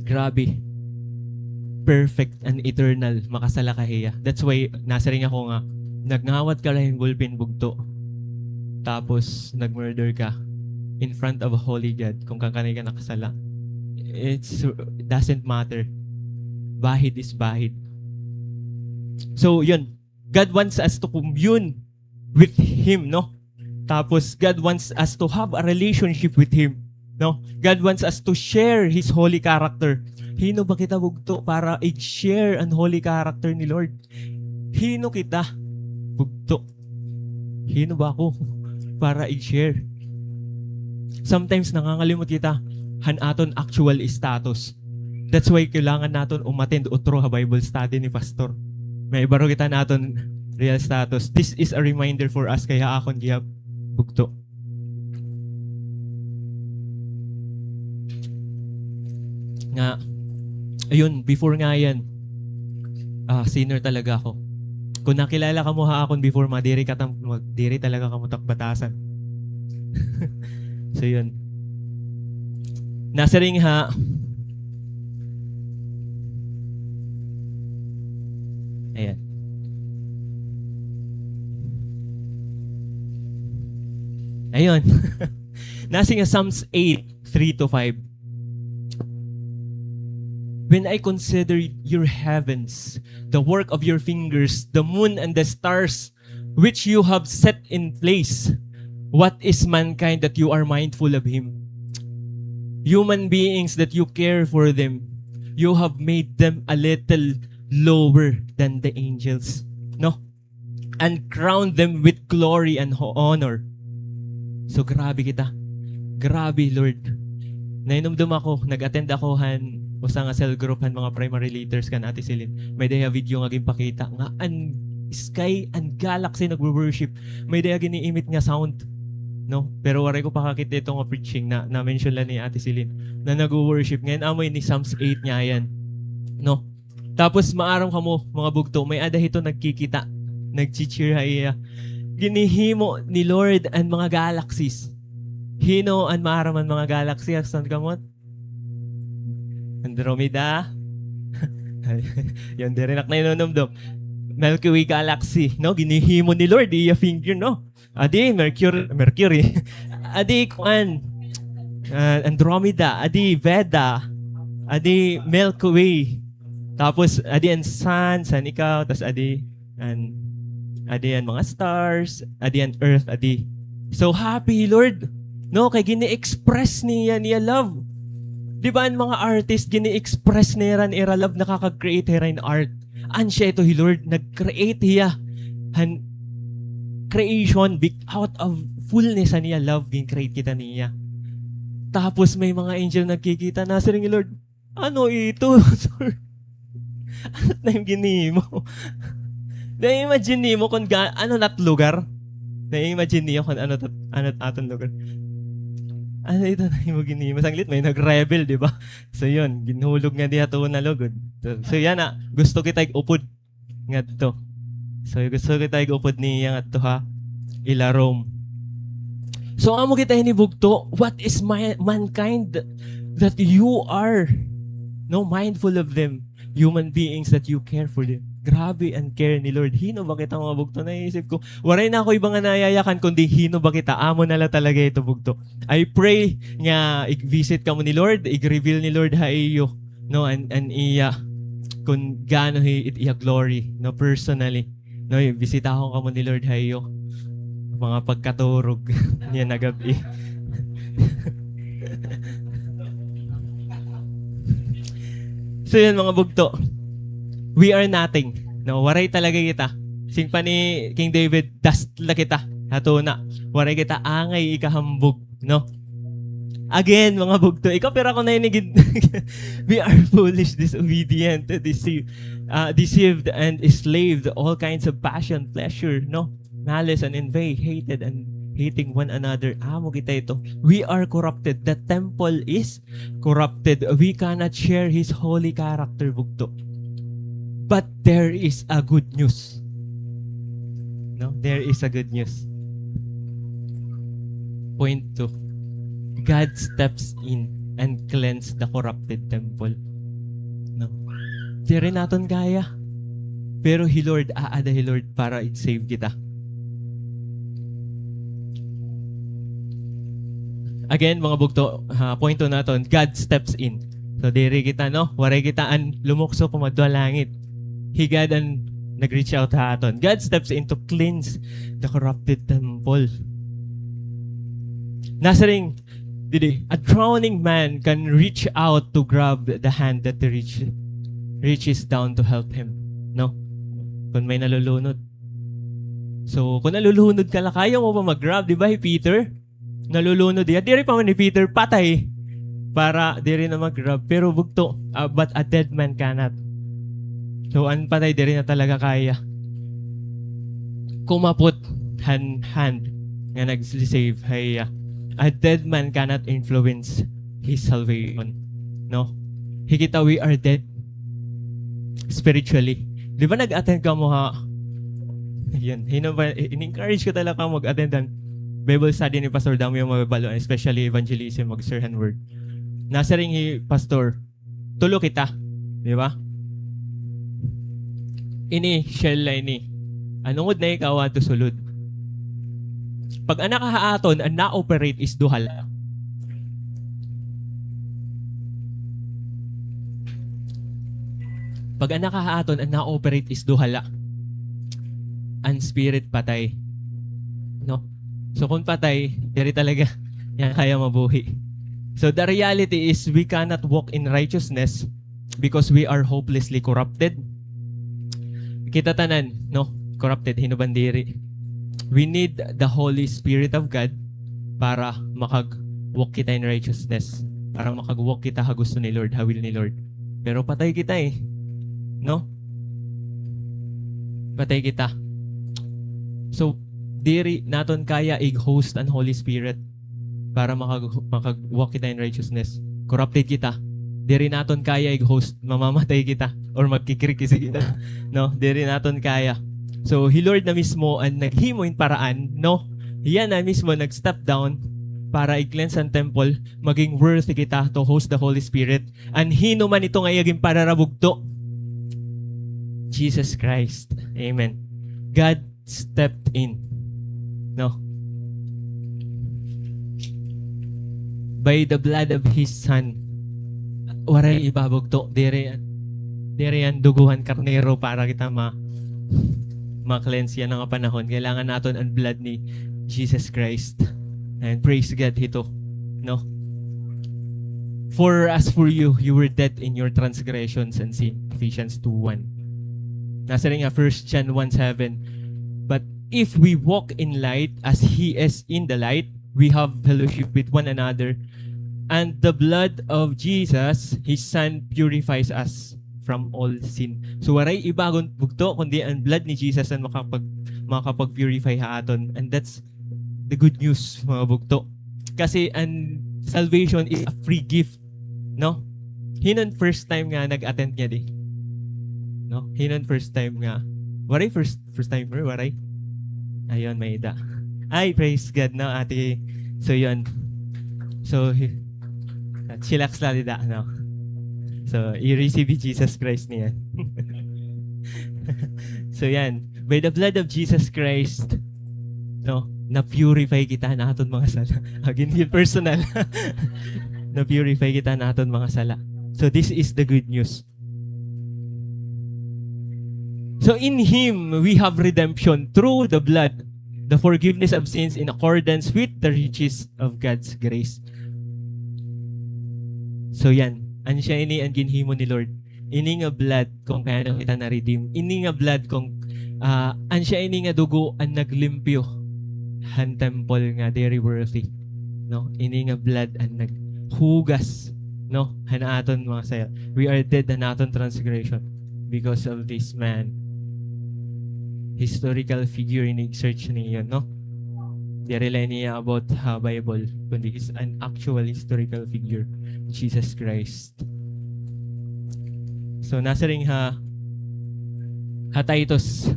S4: Grabe. Perfect and eternal, makasala ka hiya. That's why, nasa rin ako nga, nagnawat ka lang gulpin bugto. Tapos, nag-murder ka in front of a holy God kung kakanay ka nakasala. It doesn't matter. Bahid is bahid. So, yun. God wants us to commune with Him, no? Tapos, God wants us to have a relationship with Him, no? God wants us to share His holy character. Hino ba kita bugto para i-share ang holy character ni Lord? Hino kita bugto? Hino ba ako para i-share? Sometimes nangangalimot kita aton actual status. That's why kailangan natin umattend utro ha Bible study ni Pastor. May ibaro kita natin real status. This is a reminder for us kaya akon gihap bugto. Nga ayun, before nga yan, sinner talaga ako. Kung nakilala ka mo ha akon before, madiri talaga ka mo takbatasan. So yun. Nasa ring ha, ayan. Ayun. Nasa nga Psalms 8, 3-5. When I consider your heavens, the work of your fingers, the moon and the stars, which you have set in place, what is mankind that you are mindful of him? Human beings that you care for them, you have made them a little lower than the angels, no? And crowned them with glory and honor. So grabe kita. Grabe, Lord. Nainumdum ako, nag-attend ako usa nga cell group mga primary leaders kan Ate Celine. May day video nga gimpakita nga sky and galaxy nagwo-worship. May daya giniimit nga sound. No? Pero waray ko pakakita ito nga preaching na mention lang ni Ate Celine na nagwo-worship. Ngayon amoy ni Psalms 8 niya yan. No? Tapos maaram ka mo, mga bugto, may ada ito nagkikita. Nag-cheer haya. Ginihimo ni Lord ang mga galaxies. Hino ang maaram ang mga galaxy. Saan ka mo? Andromeda. Yan din rin na inunomdom. Milky Way Galaxy, no? Ginihimo ni Lord, iya finger, no? Adi, Mercury. Adi, kuan, Andromeda. Adi, Veda. Adi, Milky Way. Tapos, adi, ang sun ikaw. Tapos, adi, ang mga stars. Adi, ang earth, adi. So, happy, Lord. No? Kay gini-express niya love. Di ba ang mga artist, gini-express niya love, nakaka-create in art. An siya ito, Lord, nag-create niya han creation out of fullness niya love, gin-create kita niya. Tapos may mga angel nagkikita na, Sir Lord, ano ito? Sir, ano na yung ginimo? Na-imagine mo kung ano nat lugar? Na-imagine niyo kung ano atong lugar? Ano ito na yung ginimo? Sanglit, may nag-rebel, di ba? So yun, ginhulog nga diya to na lugod. So yan na, gusto kita upod nga to. So gusto kita upod niya nga to ha, ila Rome. So amo kita hinibugto, what is mankind that you are mindful of them, human beings that you care for them. Grabe ang care ni Lord. Hino ba kita mga bugto? Naisip ko, waray na ako ibang nayayakan, kundi hino ba kita? Amo na lang talaga ito bugto. I pray nga, i-visit ka mo ni Lord, i-reveal ni Lord ha iyo, no, and iya, kung gaano iya glory, no, personally. No, i-visit ako ka mo ni Lord ha iyo. Mga pagkaturog niya na gabi. So yun mga bugto. We are nothing. No, waray talaga kita. Sing pa ni King David, dust la kita. Hato na. Waray kita angay ikahambog, no? Again, mga bugto. Ikaw pero ako na inigid. We are foolish, disobedient, deceived and enslaved all kinds of passion, pleasure, no? Malice and envy, hated and hating one another. Amo kita ito. We are corrupted. The temple is corrupted. We cannot share His holy character, bugto. But there is a good news. No, there is a good news. Point 2. God steps in and cleanse the corrupted temple. No. Di rin natin kaya. Pero Lord, aada Lord para i-save kita. Again, mga bugto, point 2 natin, God steps in. So, diri kita, no? Waray kita an lumukso pumadwa langit. Higad ang nag-reach out ha aton. God steps in to cleanse the corrupted temple. Nasa ring, a drowning man can reach out to grab the hand that reaches down to help him. No? Kung may nalulunod. So, kung nalulunod ka lang, kaya mo ba mag-grab? Di ba, Peter? Nalulunod yan. Di rin pa man ni Peter, patay. Para di rin na mag-grab. Pero bugto, but a dead man cannot. So, ang patay, di rin na talaga kaya. Kumapot, hand nga nag-save. Hay, a dead man cannot influence his salvation. No? Higita, we are dead spiritually. Di ba nag-attend ka mo ha? Yan. In-encourage ko talaga mag-attend ng Bible study ni Pastor Damo yung mababalo, especially evangelism, mag-share and word. Nasa ring Pastor, tulo kita. Di ba? Ini, shell line ni. Anungod na ikaw ato sulod. Pag anak kahaaton, ang na-operate is duhala. Pag anak kahaaton, ang na-operate is duhala. Ang spirit patay. No? So kung patay, dari talaga, yan kaya mabuhi. So the reality is we cannot walk in righteousness because we are hopelessly corrupted. Kita tanan, no? Corrupted, hinubandiri. We need the Holy Spirit of God para makag-walk kita in righteousness. Para makag-walk kita ha gusto ni Lord, ha will ni Lord. Pero patay kita eh. No? patay kita. So, diri naton kaya i-host ang Holy Spirit para makag-walk kita in righteousness. Corrupted kita. Diri naton kaya i-host, mamamatay kita or magkikirikisi kita. No, diri naton kaya. So, He Lord na mismo ang naghimo in paraan, no? Yan na mismo nag-step down para i-cleanse ang temple, maging worthy kita to host the Holy Spirit. And hino man ito ngayaging pararabugto. Jesus Christ. Amen. God stepped in. No? By the blood of His Son, waray ibabugto. Dere yan duguhan karnero para kita ma-cleanse yan ng panahon. Kailangan natin ang blood ni Jesus Christ. And praise God ito. No? For as for you, you were dead in your transgressions and sin. Ephesians 2:1. Nasa rin nga 1 John 1:7. But if we walk in light as He is in the light, we have fellowship with one another. And the blood of Jesus, His Son, purifies us from all sin. So waray ibagong bugto kundi ang blood ni Jesus ang makapag-purify ha aton. And that's the good news, mga bugto. Kasi ang salvation is a free gift. No? Hinon first time nga nag-attend niya di. No? Hinon first time nga. Waray first timer, waray. Ayun, may ida. Ay, praise God, no, ate. So, yun. So, chillax lang dida, no? So, i-receive Jesus Christ niya. So, yan. By the blood of Jesus Christ, no, na-purify kita na aton mga sala. Again, personal. Na-purify kita na aton mga sala. So, this is the good news. So, in Him, we have redemption through the blood, the forgiveness of sins in accordance with the riches of God's grace. So, yan. Ano siya ini ang ginhimo ni Lord? Ini nga blood kung kaya nang kita na-redeem. Ini nga blood kung an siya ini nga dugo ang naglimpyo. Han temple nga very worthy. No? Ini nga blood ang naghugas. No? Hanaton mga sayo. We are dead hanaton transgression because of this man. Historical figure in search niya, no? Di rely niya about Bible, kundi is an actual historical figure, Jesus Christ. So, nasa ring Titus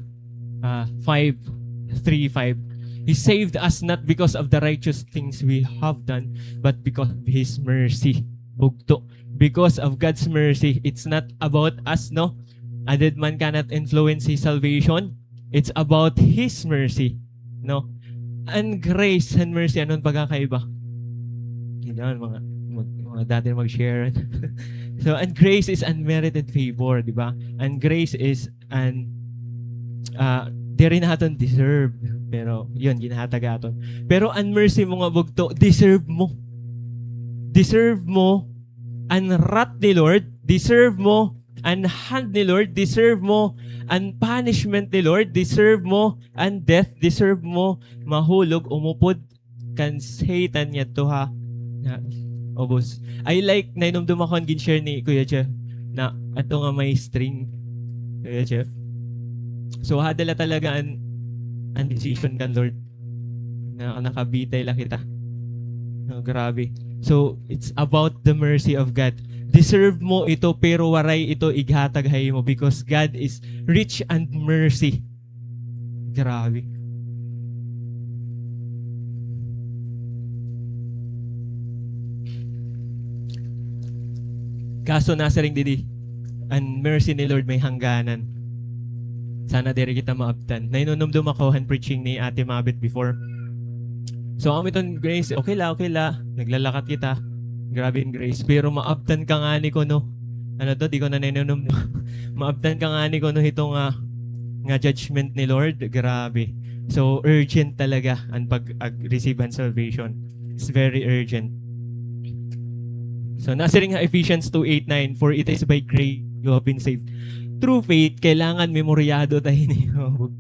S4: 5:3-5. He saved us not because of the righteous things we have done, but because of His mercy. Bugto. Because of God's mercy. It's not about us, no? A dead man cannot influence his salvation. It's about His mercy. No? And grace and mercy, anong pagkakaiba? Yan, mga dati mag-share. So, and grace is unmerited favor, di ba? And grace is di rin natin deserve. Pero, yun, ginhatag aton. Pero, ang mercy mo nga bugto, deserve mo. Deserve mo ang wrath ni Lord. Deserve mo ang hand ni Lord. Deserve mo ang punishment ni Lord. Deserve mo ang death. Deserve mo mahulog, umupod kan Satan niya to ha. Obos. I like, nainumdum ako ang gin-share ni Kuya Jeff na ato nga may string. Kuya Jeff. So, hadala talaga ang decision kan Lord na nakabitay lang kita. Oh, grabe. So, it's about the mercy of God. Deserve mo ito pero waray ito ighataghay mo because God is rich and mercy. Grabe. Kaso nasa ring didi, ang mercy ni Lord may hangganan. Sana diri kita maabtan. Nainunumdum ako han preaching ni Ate Mabit before. So kami ton grace, okay la. Naglalakat kita. Grabe in grace. Pero maabtan ka nga ni ko no. Ano to, di ko na nainunumdum. Maabtan ka nga ni ko no itong nga judgment ni Lord. Grabe. So urgent talaga ang pag-receive ang salvation. It's very urgent. So nasa ring Ephesians 2:8-9, for it is by grace you have been saved. Through faith, kailangan memoryado tayo niyo.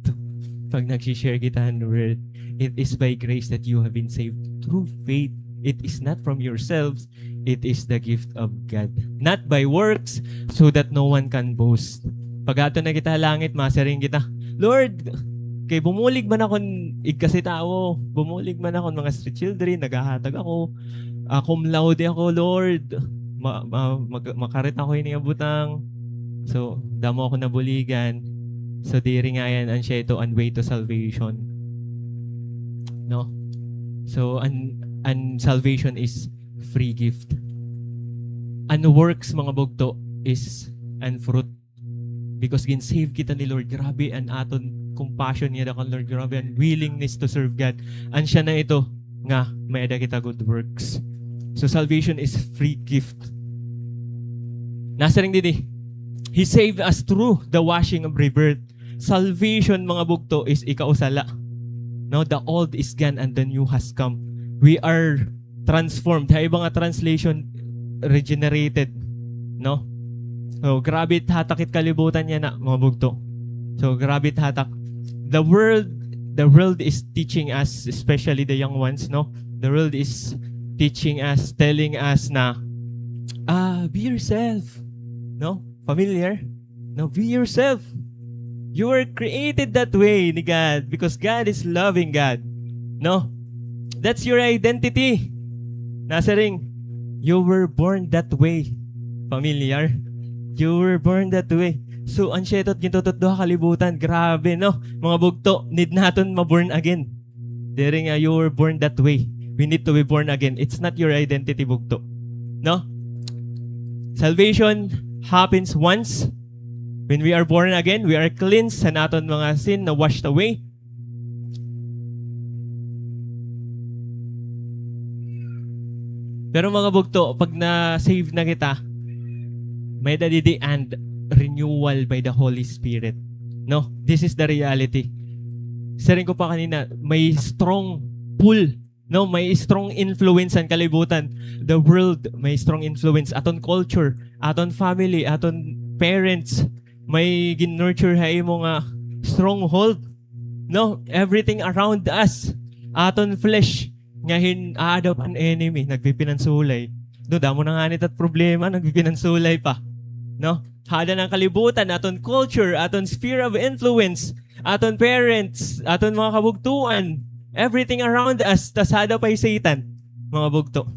S4: Pag nag-share kita ng word, it is by grace that you have been saved. Through faith, it is not from yourselves, it is the gift of God. Not by works, so that no one can boast. Pag ato na kita langit, masaring kita. Lord, kay bumulig man ako igkasi tao, bumulig man ako ng mga street children, naghahatag ako, cum laude ako, Lord, makarit ako iniabutang. So, damo ako nabuligan. So, diri nga yan, ang siya ito, and way to salvation. No? So, and salvation is free gift. And works, mga bugto, is and fruit. Because gin-save kita ni Lord, grabe ang aton compassion niya dakon Lord, grabe ang willingness to serve God. And siya na ito, nga, may ada kita good works. So salvation is free gift. Nasa ring didi, He saved us through the washing of rebirth. Salvation, mga bugto, is ikausala. No, the old is gone and the new has come. We are transformed. Hay ibang translation, regenerated. No? So, grabe hatakit kalibutan niya na, mga bugto. So, grabe hatak. The world is teaching us, especially the young ones, no? The world is teaching us, telling us na, be yourself. No? Familiar? No, be yourself. You were created that way ni God because God is loving God. No? That's your identity. Nasa ring, you were born that way. Familiar? You were born that way. So, ang syetot, gintutot doha kalibutan. Grabe, no? Mga bugto, need natin ma-born again. Dering you were born that way. We need to be born again. It's not your identity, bugto. No? Salvation happens once. When we are born again, we are cleansed sa naton mga sin na washed away. Pero mga bugto, pag na-save na kita, may dadidi and renewal by the Holy Spirit. No? This is the reality. Sarin ko pa kanina, may strong pull. No? May strong influence ang kalibutan. The world, may strong influence. Aton culture, aton family, aton parents, may gin-nurture hay mo nga stronghold. No? Everything around us. Aton flesh. Ngayon, aadaw an enemy. Nagpipinansulay. No, damo na nga at problema. Nagpipinansulay pa. No? Hada ng kalibutan, aton culture, aton sphere of influence, aton parents, aton mga kabugtuan, everything around us, tas hada pa yung Satan, mga bugto.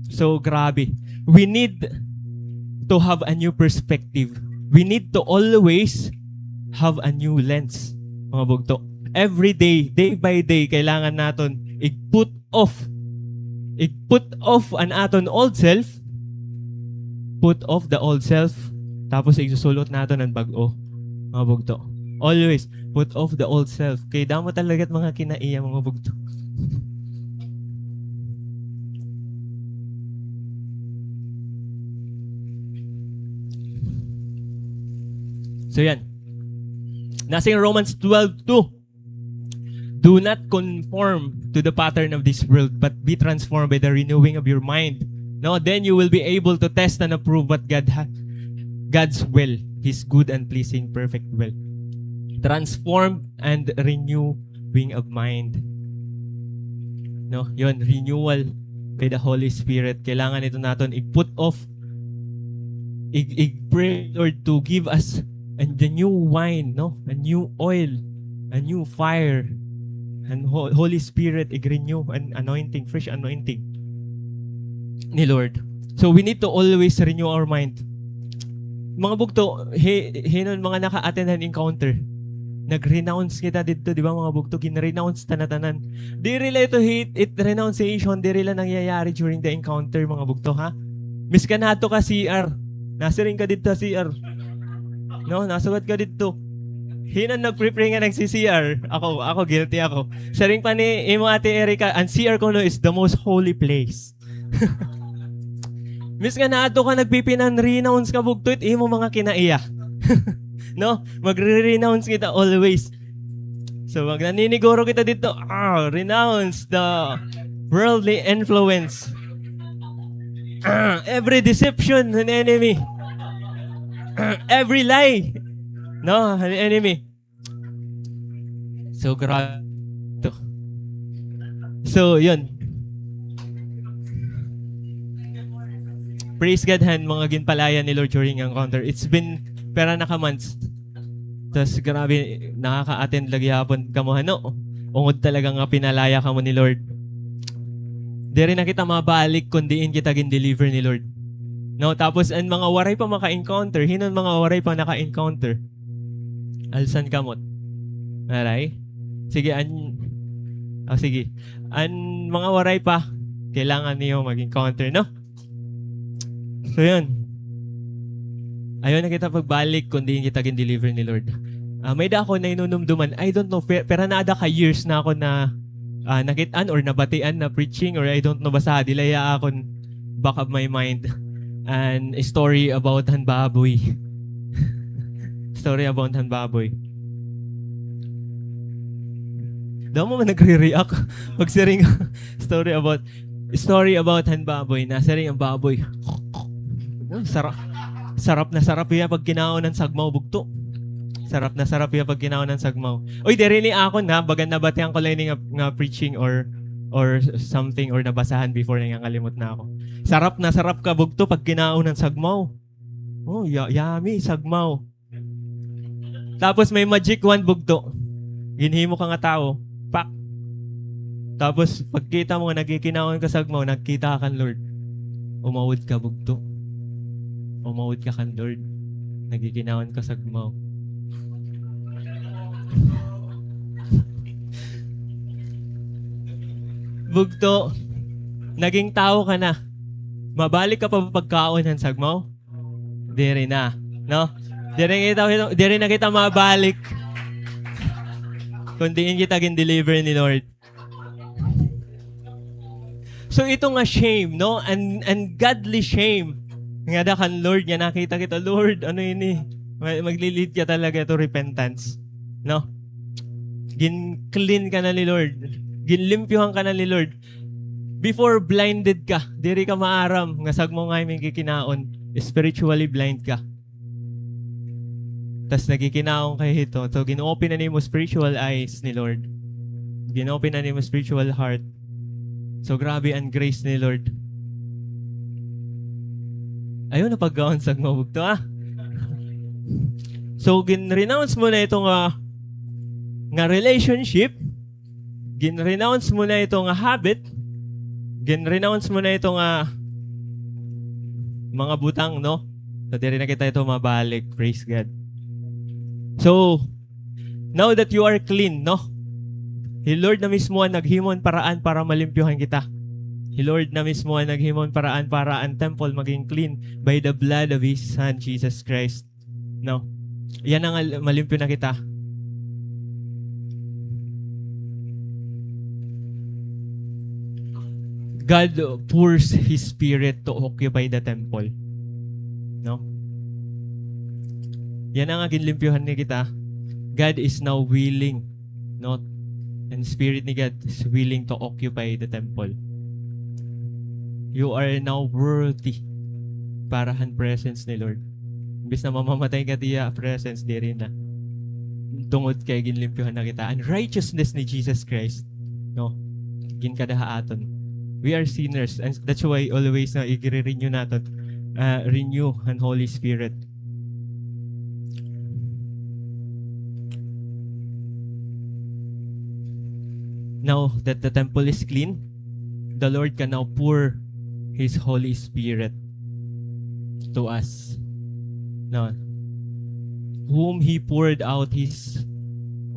S4: So, grabe. We need to have a new perspective. We need to always have a new lens, mga bugto. Every day, day by day, kailangan naton i-put off an aton old self, put off the old self, tapos isusulot natin ang bag-o. Mga bugto. Always, put off the old self. Kaya damo talaga't mga kinaiya, mga bugto. So yan. Nasa yung Romans 12:2. Do not conform to the pattern of this world, but be transformed by the renewing of your mind. No, then you will be able to test and approve what God's will, His good and pleasing perfect will. Transformed and renewing of mind. No, yun, renewal by the Holy Spirit. Kailangan ito natin i-put off, i-pray Lord to give us the new wine, no, a new oil, a new fire, and Holy Spirit, i-renew an anointing, fresh anointing ni Lord. So we need to always renew our mind. Mga bugto, hinon mga naka-attend encounter, nag-renounce kita dito, di ba mga bugto, gin-renounce tanatanan. Di rila ito renunciation, di rila nangyayari during the encounter, mga bugto, ha? Miss ka nato ka CR, nasa rin ka dito sa CR. No, nasugad ka dito. Hinon nag-prepare nga ng CCR. Ako guilty ako. Sa ring pa ni imo ate Erica, ang CR ko no is the most holy place. Miss nga nato ka nagpipinan-renounce ka bugto't imo mga kinaiya. No? Magre-renounce kita always. So, magnaniniguro kita dito. Renounce the worldly influence. Every deception an enemy. Every lie. No, an enemy. So, grabe. So, yun. Praise God, han, mga ginpalayan ni Lord during ang encounter. It's been pera naka months. Tas grabe, nakaka-attend lagi hapon ka mo, ano? Ungod talaga nga pinalaya ka mo ni Lord. Di rin na kita mabalik kundiin kita gin-deliver ni Lord. No, tapos ang mga waray pa maka-encounter, hinon mga waray pa naka-encounter. Alsan kamot. Aray? Sige, sige. An mga waray pa, kailangan niyo mag-encounter, no? So, yun. Ayaw na kita pagbalik kundi kita gin-deliver ni Lord. May da ako na inunumduman. I don't know, pero naada ka years na ako na nakitaan or nabatian na preaching or I don't know, basta dilaya akong back of my mind and a story about Hanbaboy. Story about Hanbaboy. Daw mo man nagre-react pag siring story about Hanbaboy. Nasa rin ang baboy. Sarap na sarap yan pag kinaon ng sagmaw bugto. Sarap na sarap yan pag kinaon ng sagmaw. Uy, diri ako na bagan nabatihan ko lang nga preaching or something or nabasahan before na kalimot na ako. Sarap na sarap ka bugto pag kinaon ng sagmaw. Oh, yummy sagmaw. Tapos may magic wand bugto. Ginhimo ka nga tao, pak. Tapos pagkita mo nagkikinaon ka sagmaw, nagkita ka kan Lord. Umawod ka bugto. Umawod ka kan Lord. Nagkikinaon ka sagmaw. Bugto, naging tao ka na. Mabalik ka pa pagkaon ng sagmaw? Diri na, no? Diri na kita mabalik. Kundiin kita gin-deliver ni Lord. So ito nga shame, no? Ungodly shame. Nga da kan Lord, nga nakita kita, Lord, ano yun eh? Maglilid ka talaga to repentance. No? Gin-clean ka na ni Lord. Ginlimpyuhan ka na ni Lord. Before blinded ka, diri ka maaram, nga sagmo nga may kikinaon, spiritually blind ka. Tas nagkikinaon kayo ito. So, gin-open na ni mo spiritual eyes ni Lord. Gin-open na ni mo spiritual heart. So, grabe ang grace ni Lord. Ayun, napagkaon sagmo bugto, So, gin-renounce mo na itong nga relationship. Gin-renounce mo na itong habit. Gin-renounce mo na itong mga butang, no? So, di rin na kita ito mabalik. Praise God. So, now that you are clean, no? Si Lord na mismo ang naghimon paraan para malimpyuhan kita. Si Lord na mismo ang naghimon paraan para ang temple maging clean by the blood of His Son, Jesus Christ. No? Yan ang malimpyo na kita. God pours His Spirit to occupy the temple. No? Yan ang ginlimpyuhan ni kita. God is now willing, no? And Spirit ni God is willing to occupy the temple. You are now worthy para han presence ni Lord. Imbis na mamamatay ka diya, presence di rin na. Tungod kay ginlimpyuhan na kita. And righteousness ni Jesus Christ, no? Ginkadaha aton. We are sinners, and that's why always na i-renew natin, renew ang Holy Spirit. Now that the temple is clean, the Lord can now pour His Holy Spirit to us. Now, whom He poured out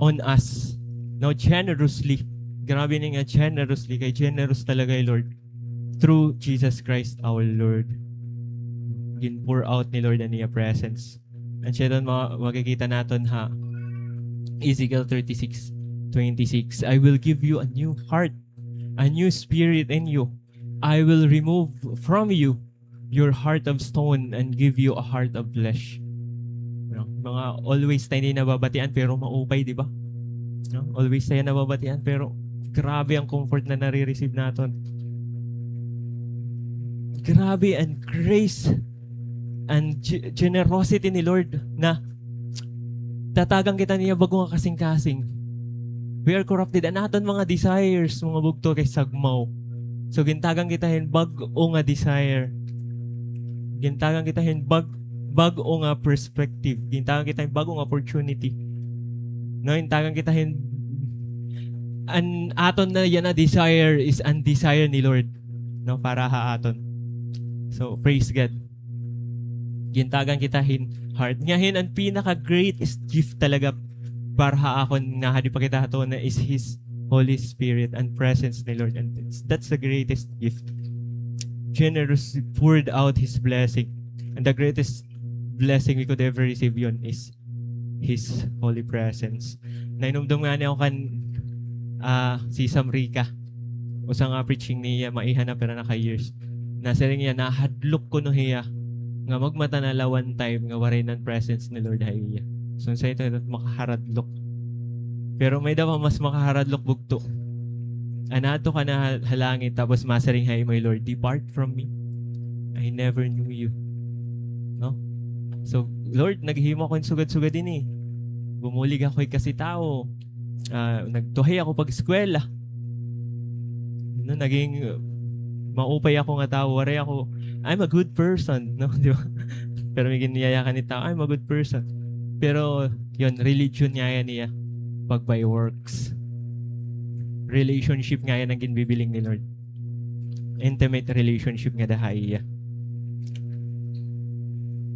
S4: on us. Now, generously. Grabe na nga, generously. Kay generous talaga yung Lord. Through Jesus Christ our Lord. Gin-pour out ni Lord ang niya presence. And siya doon makikita natin Ezekiel 36:26. I will give you a new heart, a new spirit in you. I will remove from you your heart of stone and give you a heart of flesh. Mga always tayo nababatian pero maupay, di ba? Always tayo nababatian pero grabe ang comfort na nare-receive natin. Grabe ang grace and generosity ni Lord na tatagang kita niya bago nga kasing-kasing. We are corrupted. Anaton mga desires, mga bugto kay sagmaw. So, gintagang kita bago nga desire. Gintagang kita bago bago nga perspective. Gintagan kita yung bagong opportunity. No, gintagan kita yung aton na yan na desire is an desire ni Lord. No, para haaton. So, praise God. Gintagan kita heart. Ngayon, ang pinaka-greatest gift talaga para haakon na hadi pa kita hato na is His Holy Spirit and presence ni Lord. And that's the greatest gift. Generous poured out His blessing. And the greatest blessing we could ever receive yun is His holy presence. Nainumdum nga niya ako kan si Samrika. Usa nga preaching niya maihan na pero naka years. Nasa rin niya nahadlok ko no hiya nga magmata na one time nga waray ng presence ni Lord hiya. So sa ito makaharadlok. Pero may daw mas makaharadlok bugto. Anato ka na halangin tapos masaring hay my Lord, depart from me. I never knew you. No? So, Lord, naghimo ko yung sugad-sugad din eh. Bumulig ako kasi tao. Nagtuhay ako pag-eskwela. No, naging maupay ako nga tao. Waray ako, I'm a good person. No? Di ba? Pero may giniyayakan ni tao, I'm a good person. Pero, yun, religion nga yan niya. Pag by works. Relationship nga yan ang ginbibiling ni Lord. Intimate relationship nga dahay iya.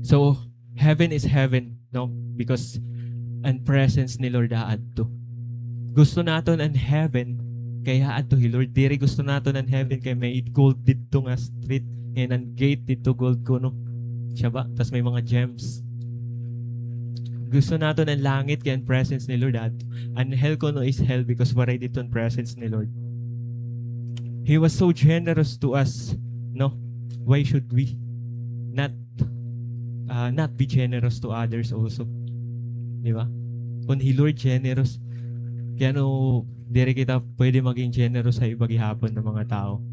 S4: So, heaven is heaven, no? Because ang presence ni Lord aadto. Gusto naton ang heaven, kaya aadto hi Lord. Diri gusto naton ang heaven, kaya may gold dito nga street, and ang gate dito gold ko, no? Siya ba? Tapos may mga gems. Gusto naton ang langit, kaya ang presence ni Lord aadto. Ang hell ko no is hell because waray dito ang presence ni Lord. He was so generous to us, no? Why should we not be generous to others also? Di ba? Kung He Lord generous, kaya no, dire kita pwede maging generous sa ibang gihapon ng mga tao.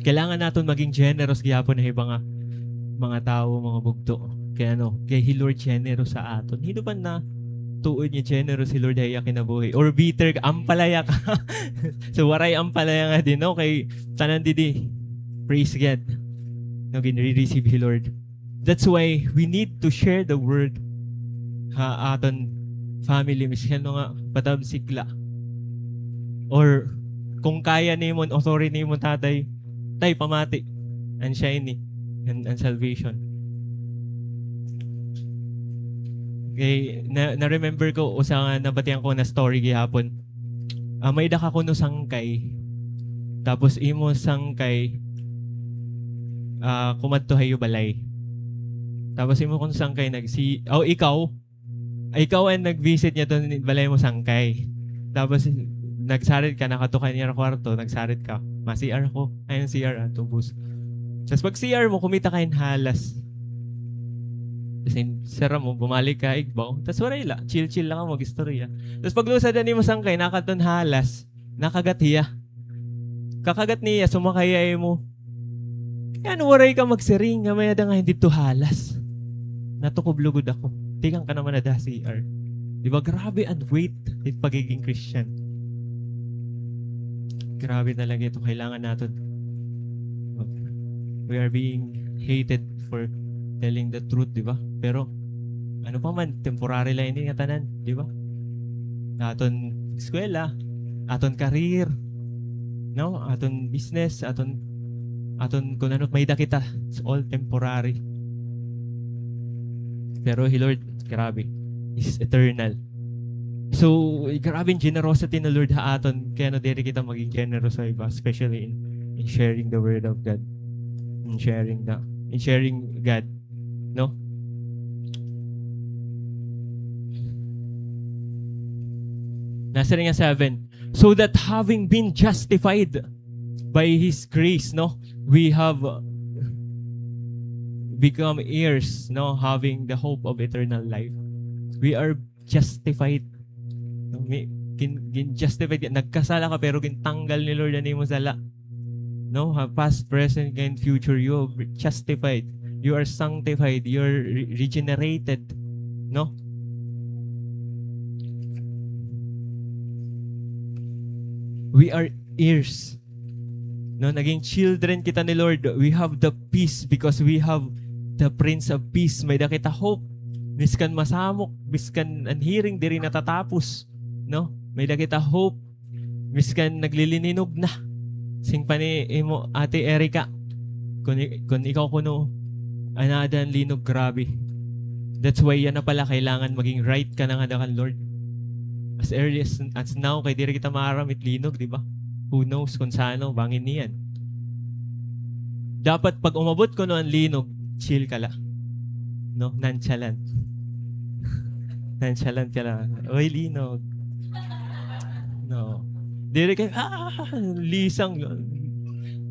S4: Kailangan natin maging generous gihapon ng ibang mga tao, mga bugto. Kaya no, kaya He Lord generous sa aton. Hindi ba na tuod niya generous si Lord ay kinabuhi? Or bitter ka, ampalaya ka. So waray ampalaya nga din, no? Kay tanan didi. Praise God. No, gin-receive He Lord. That's why we need to share the word aton family miskan nga patab sikla. Or kung kaya nimon o sorry nimon tatay pamati and shiny and salvation. Okay, na-remember ko usa nga nabatian ko na story gihapon. May daka ko no sangkay. Tapos imo sangkay kumadto hayo balay. Tapos imo kung sangkay ikaw ang nag-visit niya doon balay mo sangkay. Tapos nagsarit ka, nakatukan niya na kwarto, nagsarit ka. Ma-CR ko. Ayun CR tubos. Tapos pag CR mo, kumita kayo halas. Tapos sara mo, bumalik ka, igbaw. Tapos warayla, chill-chill lang ako mag-istorya. Tapos pag lusad na ni mo sangkay, nakaton halas, nakagat hiya. Kakagat niya, sumakayay mo. Kaya waray ka magsiring, gamay na nga hindi to halas. Natukoblugod ako. Tikang ka naman na da CR. Diba, grabe ang weight ng pagiging Christian. Grabe talaga ito. Kailangan natin. We are being hated for telling the truth, diba? Pero, ano pa man, temporary lang hindi nga tanan, diba? Aton eskwela, aton career, no? Aton business, aton kung ano, may kita. It's all temporary. Pero He Lord, grabe. He's eternal. So, grabe yung generosity na Lord haaton. Kaya no, diri kita maging generous sa iba, especially in sharing the word of God. In sharing God. No? Nasa rin nga 7. So that having been justified by His grace, no, we have become heirs, no, having the hope of eternal life. We are justified. No, justified. Nagkasala ka pero gintanggal ni Lord ani mo sala. No, past, present, and future, you are justified. You are sanctified. You are regenerated. No? We are heirs. No, naging children kita ni Lord. We have the peace because we have the Prince of Peace. May dakita hope. Biskan masamok, biskan anhiring diri natatapos. No? May dakita hope. Biskan naglilininog na. Sing pa ni imo Ate Erica. Kung ikaw kuno, anadan linog, grabe. That's why yan na pala kailangan maging right ka na nga kan Lord. As early as now, kay diri kita maaramit linog, di ba? Who knows kung saan bangin niyan. Dapat pag umabot ko no ang linog, chill ka la. No? Nonchalant. Nonchalant ka lang. Oy, linog. No. Diri kay, lisang.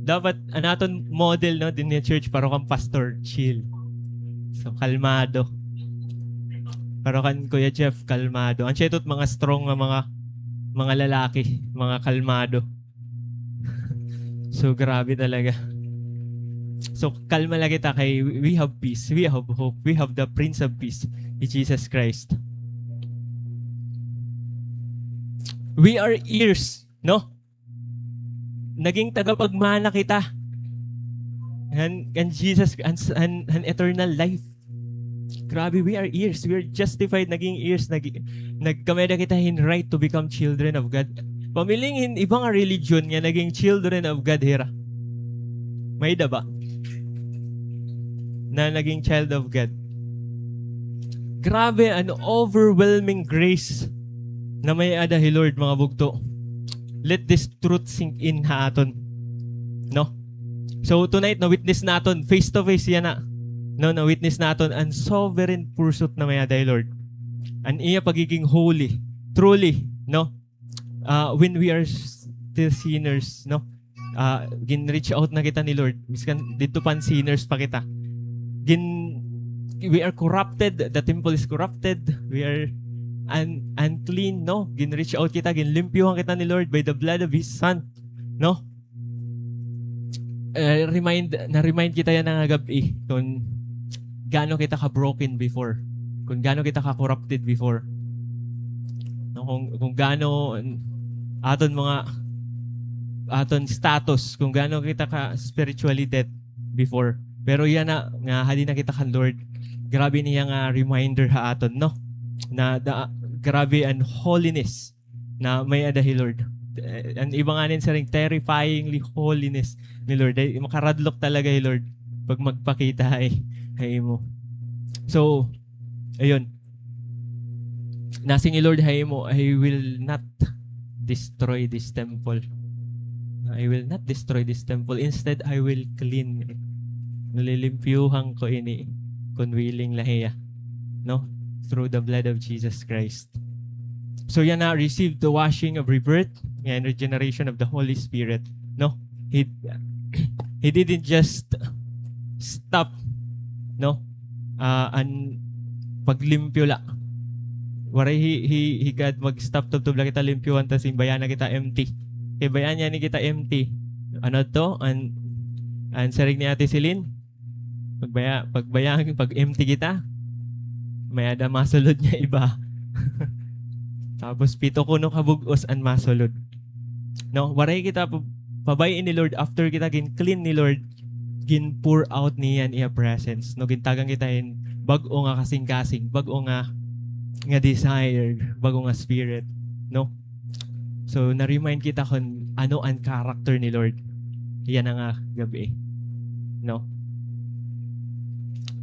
S4: Dapat, anaton model, no, din ni church, para kang pastor, chill. So, kalmado. Pero kan Kuya Jeff, kalmado. Ang siya mga strong na mga lalaki, mga kalmado. So, grabe talaga. So, kalma lang kita kay we have peace, we have hope, we have the Prince of Peace, Jesus Christ. We are ears, no? Naging tagapagmana kita. And Jesus, and eternal life. Grabe, we are ears. We are justified, naging ears. Nagkameda kita in right to become children of God. Pamilingin ibang religion nga naging children of God hira. May da ba? Na naging child of God. Grabe, an overwhelming grace na may ada hi Lord, mga bugto. Let this truth sink in ha aton. No? So tonight, na-witness naton, face to face yan na. No, na-witness naton ang sovereign pursuit na may ada hi Lord. Ang iya pagiging holy. Truly, no? When we are still sinners, no? Gin-reach out na kita ni Lord. Miskan dito pan sinners pa kita. We are corrupted. The temple is corrupted. We are unclean, no? Gin-reach out kita. Ginlimpyuhan kita ni Lord by the blood of His Son. No? Na-remind kita yan ng gabi kung gaano kita ka-broken before. Kung gaano kita ka-corrupted before. No? Kung gaano aton status, kung gaano kita ka-spiritually dead before. Pero yan na, nga hali na kita kan Lord. Grabe niya nga reminder ha aton, no? Na grabe ang holiness na may adahi Lord. Ang iba nga nin sa ring terrifyingly holiness ni Lord. Ay, makaradlock talaga ni Lord pag magpakita ay mo. So, ayun. Nasing ni Lord hay mo, I will not destroy this temple. I will not destroy this temple. Instead, I will clean it. Nalilimpyuhan ko ini kung willing lahiya. No? Through the blood of Jesus Christ. So yan na, received the washing of rebirth and regeneration of the Holy Spirit. No? He didn't just stop, no? And paglimpyo la. Waray he got mag-stop to bla kita limpyuhan tas imbayan na kita empty. Kaya bayan niya ni kita empty. Ano to? Ang sarig ni Ate Celine, pag empty kita, may ada masulod niya iba. Tapos pito ko no kabugos ang masulod. No, waray kita pabayin ni Lord after kita gin-clean ni Lord, gin-pour out niyan iya presence. No, gintagang kita in bag-o nga kasing-kasing, bag-o nga desire, bag-o nga spirit. No? So, na-remind kita kung ano ang character ni Lord. Yan nga gabi. No?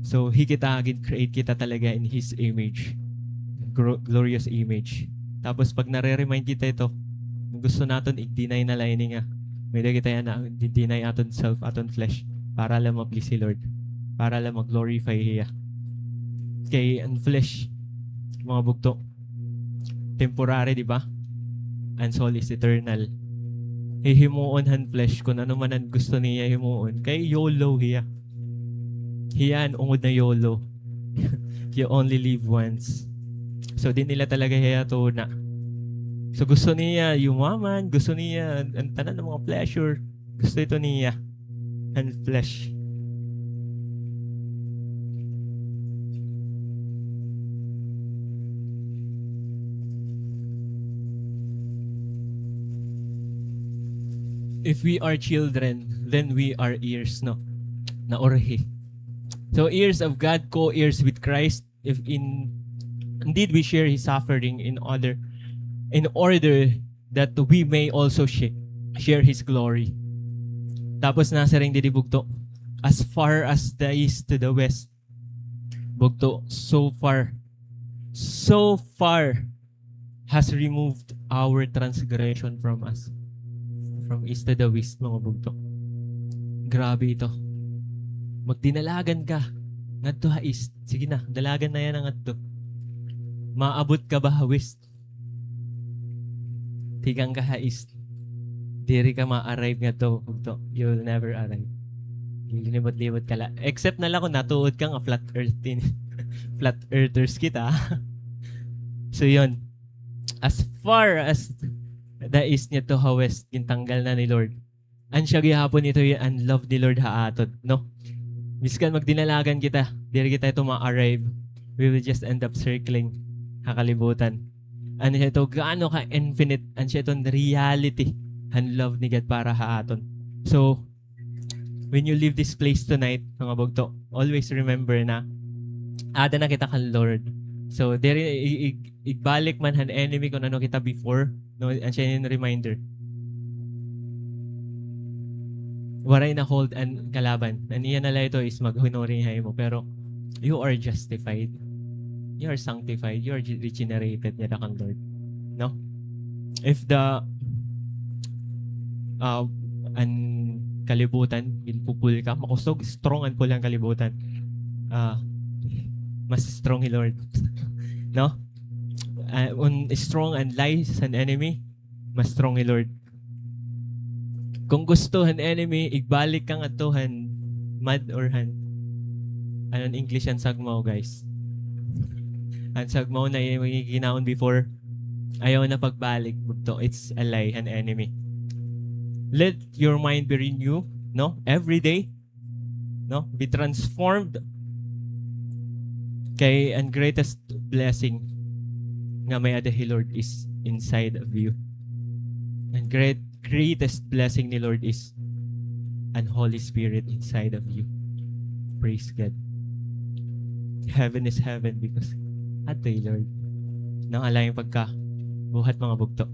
S4: So, gin-create kita talaga in His image. Glorious image. Tapos, pag nare-remind kita ito, gusto natin i-deny na lain nga. May kita yan na i-deny aton self, aton flesh, para lang ma-please si Lord. Para lang mag-glorify Hiya. Kay ang flesh, mga bugto, temporary, di ba? And soul is eternal. Hihimuon han flesh kung ano man ang gusto niya himuon. Kay YOLO hiya. Hiya ang ungod na YOLO. You only live once. So, di nila talaga hiya to na. So, gusto niya yumaman, gusto niya ang tanan ng mga pleasure. Gusto ito niya. And flesh. If we are children, then we are ears, no? Na orhe. So heirs of God, co-heirs with Christ, if indeed we share His suffering in order that we may also share His glory. Tapos nasa ring didi bugto, as far as the east to the west, bugto, so far has removed our transgression from us. From east to the west, mga bugto. Grabe ito. Magdinalagan ka ngadto ha east. Sige na, dalagan na yan ang ngadto. Maabot ka ba ha west? Tigang ka ha east. Diri ka ma-arrive ngadto, bugto. You'll never arrive. Libot-libot ka lang. Except na lang kung natuod ka nga flat earthers kita. So yun. As far as the east niya to ha west, gintanggal na ni Lord. An siya gihapon ito yung unlove ni Lord haatod, no? Miskan magdinalagan kita, diri kita ito ma-arrive, we will just end up circling kakalibutan. Ano siya ito, gaano ka infinite, an siya itong reality, ang love ni God para haaton. So, when you leave this place tonight, mga bugto, always remember na, ada na kita kang Lord. So, diri, igbalik man han enemy kung ano kita before, no? An siya yung reminder. Waray na hold and kalaban. Aniya na lang ito is maghunorihay mo. Pero you are justified. You are sanctified. You are regenerated niya kang Lord. No? If the an kalibutan, pupul ka, makusog, strong and pulang kalibutan. Mas strong ni Lord. No? On strong and lies an enemy, mas strong ni Lord. Kung gusto han enemy, igbalik kang atuhan mad or han. Anong English ang sagmaw, guys? Ang sagmaw na yung ginaon before, ayaw na pagbalik. It's a lie, an enemy. Let your mind be renewed, no? Every day, no? Be transformed. Kay ang greatest blessing nga may adahi Lord is inside of you. And greatest blessing ni Lord is an Holy Spirit inside of you. Praise God. Heaven is heaven because ato'y Lord. Nang alayang pagka buhat mga bugto.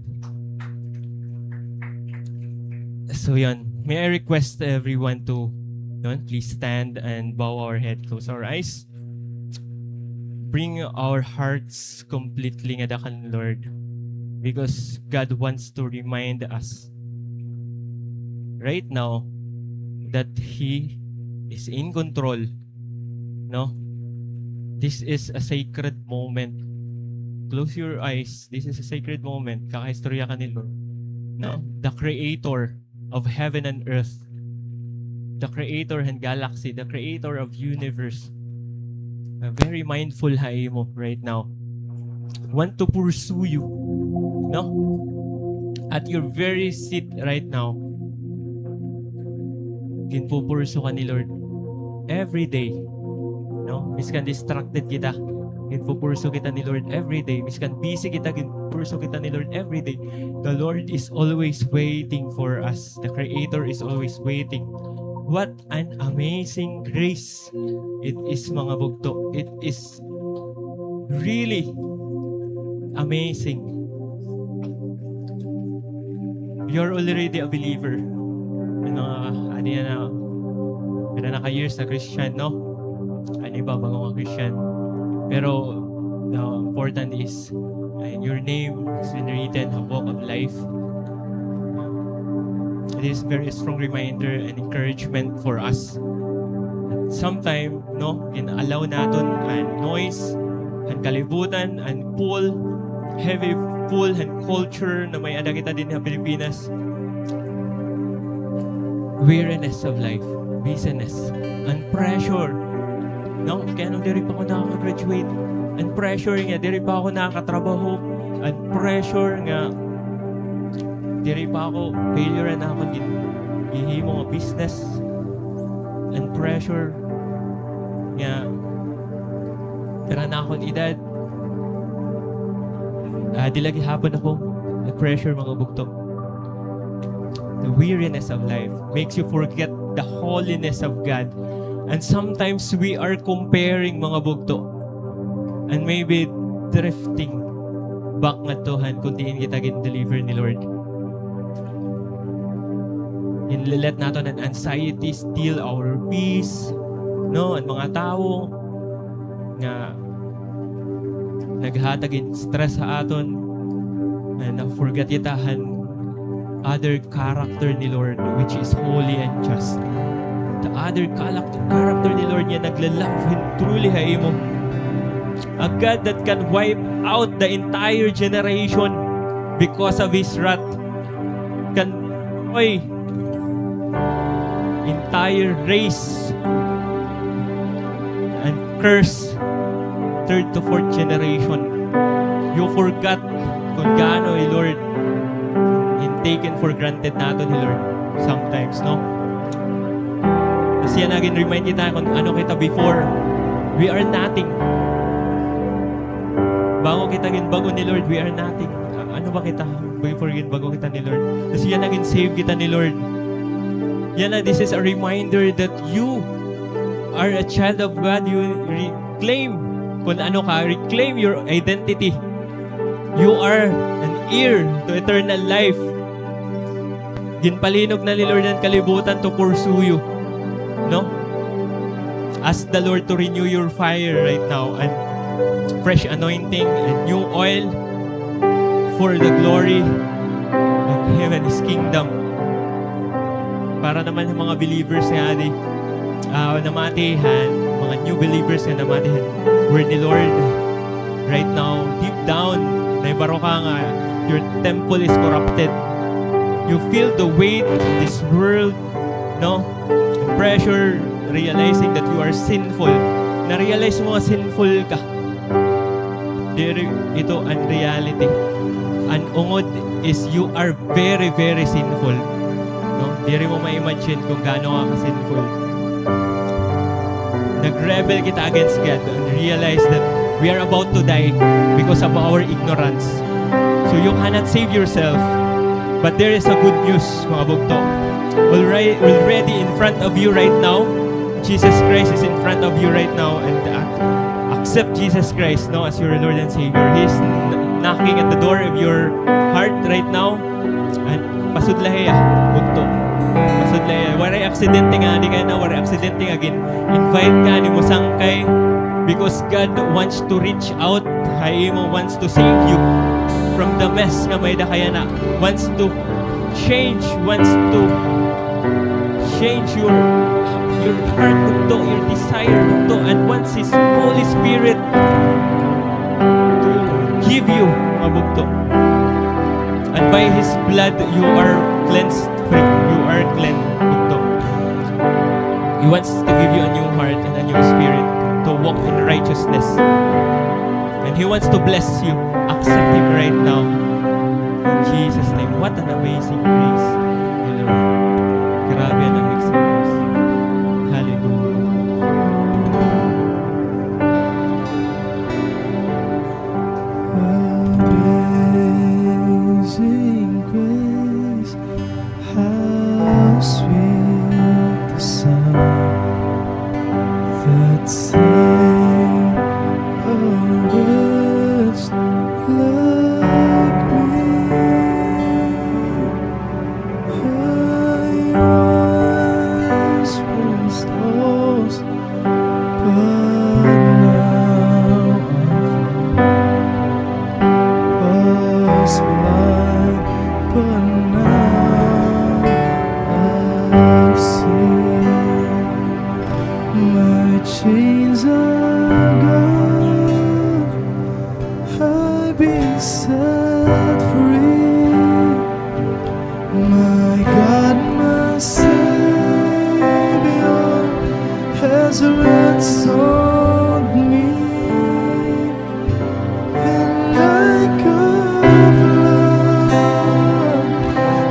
S4: So yun, may I request everyone to please stand and bow our head, close our eyes. Bring our hearts completely nga dakan Lord, because God wants to remind us right now that He is in control. No? This is a sacred moment. Close your eyes. This is a sacred moment. Kakahistorya ka ni Lord. No? The Creator of heaven and earth. The Creator and galaxy. The Creator of universe. Very mindful hai mo right now. Want to pursue you. No? At your very seat right now, ginpupurso ka ni Lord every day. No? Miskan distracted kita, ginpupurso kita ni Lord every day. Miskan busy kita, ginpupurso kita ni Lord every day. The Lord is always waiting for us. The Creator is always waiting. What an amazing grace it is, mga bugto. It is really amazing. You're already a believer. Ano na ka-years na Christian, no? Ano iba ba mga Christian? Pero the important is your name is been written in the book of life. It is very strong reminder and encouragement for us. Sometime, no, in-allow natin ang noise, ang kalibutan, ang pull, heavy pull, and culture na may ada kita din sa Pilipinas. Weariness of life, busyness, and pressure. No, kaya nung diri pa ako nakaka-graduate, and pressure nga, diri pa ako nakakatrabaho, and pressure nga, diri pa ako, failure na ako, gihimo nga business, and pressure nga, tira na akong edad, di lagi hapon ako, the pressure mga bugto. The weariness of life makes you forget the holiness of God. And sometimes we are comparing mga bugto. And maybe drifting back nga tohan kung diin kita gin-deliver ni Lord. And let nato ng anxiety steal our peace. No, ang mga tao nga naghatag in stress sa aton and na-forget itahan other character ni Lord which is holy and just. The other character ni Lord niya naglalove and truly haimo. A God that can wipe out the entire generation because of His wrath. Can entire race and curse third to fourth generation. You forgot kung gaano Lord in taken for granted nato ni Lord sometimes, no? Kasi yan again remind kita kung ano kita before. We are nothing. Bago kita bago ni Lord, we are nothing. Ano ba kita? Before bago kita ni Lord. Kasi yan again save kita ni Lord. Yan na, this is a reminder that you are a child of God. You reclaim kung ano ka, reclaim your identity. You are an heir to eternal life. Ginpalinog na ni Lord ang kalibutan to pursue you. No? Ask the Lord to renew your fire right now and fresh anointing and new oil for the glory of Him and His kingdom. Para naman yung mga believers na namatihan, mga new believers na namatihan, word ni Lord right now, deep down, naibaro ka nga, your temple is corrupted. You feel the weight of this world, no? Pressure, realizing that you are sinful. Na-realize mo nga sinful ka. Ito ang reality. Ang ungod is you are very, very sinful. No? Di mo ma-imagine kung gaano ka sinful. Nag-rebel kita against God and realize that we are about to die because of our ignorance. So you cannot save yourself. But there is a good news, mga bugto. Already in front of you right now, Jesus Christ is in front of you right now, and accept Jesus Christ, no, as your Lord and Savior. He's knocking at the door of your heart right now, and pasudlahe bugto. Pasudlahe. Waray aksidente nga di ka na, waray aksidente again. Invite ka ni mo sangkay because God wants to reach out. Haymo wants to save you from the mess nga may da kaya na. Wants to change your heart bugto, your desire bugto, and wants His Holy Spirit to give you mga bugto. And by His blood, you are cleansed free. You are cleansed bugto. He wants to give you a new heart and a new spirit to walk in righteousness. And He wants to bless you. Accept Him right now. In Jesus' name. What an amazing grace, Lord. Grabe ang amazing grace.
S2: Amazing grace, how sweet the sound that saved a wretch like me. I was lost, but now was blind, but now I see. My chains are gone, I've been set free. My God, my Savior has ransomed me. And like a flood,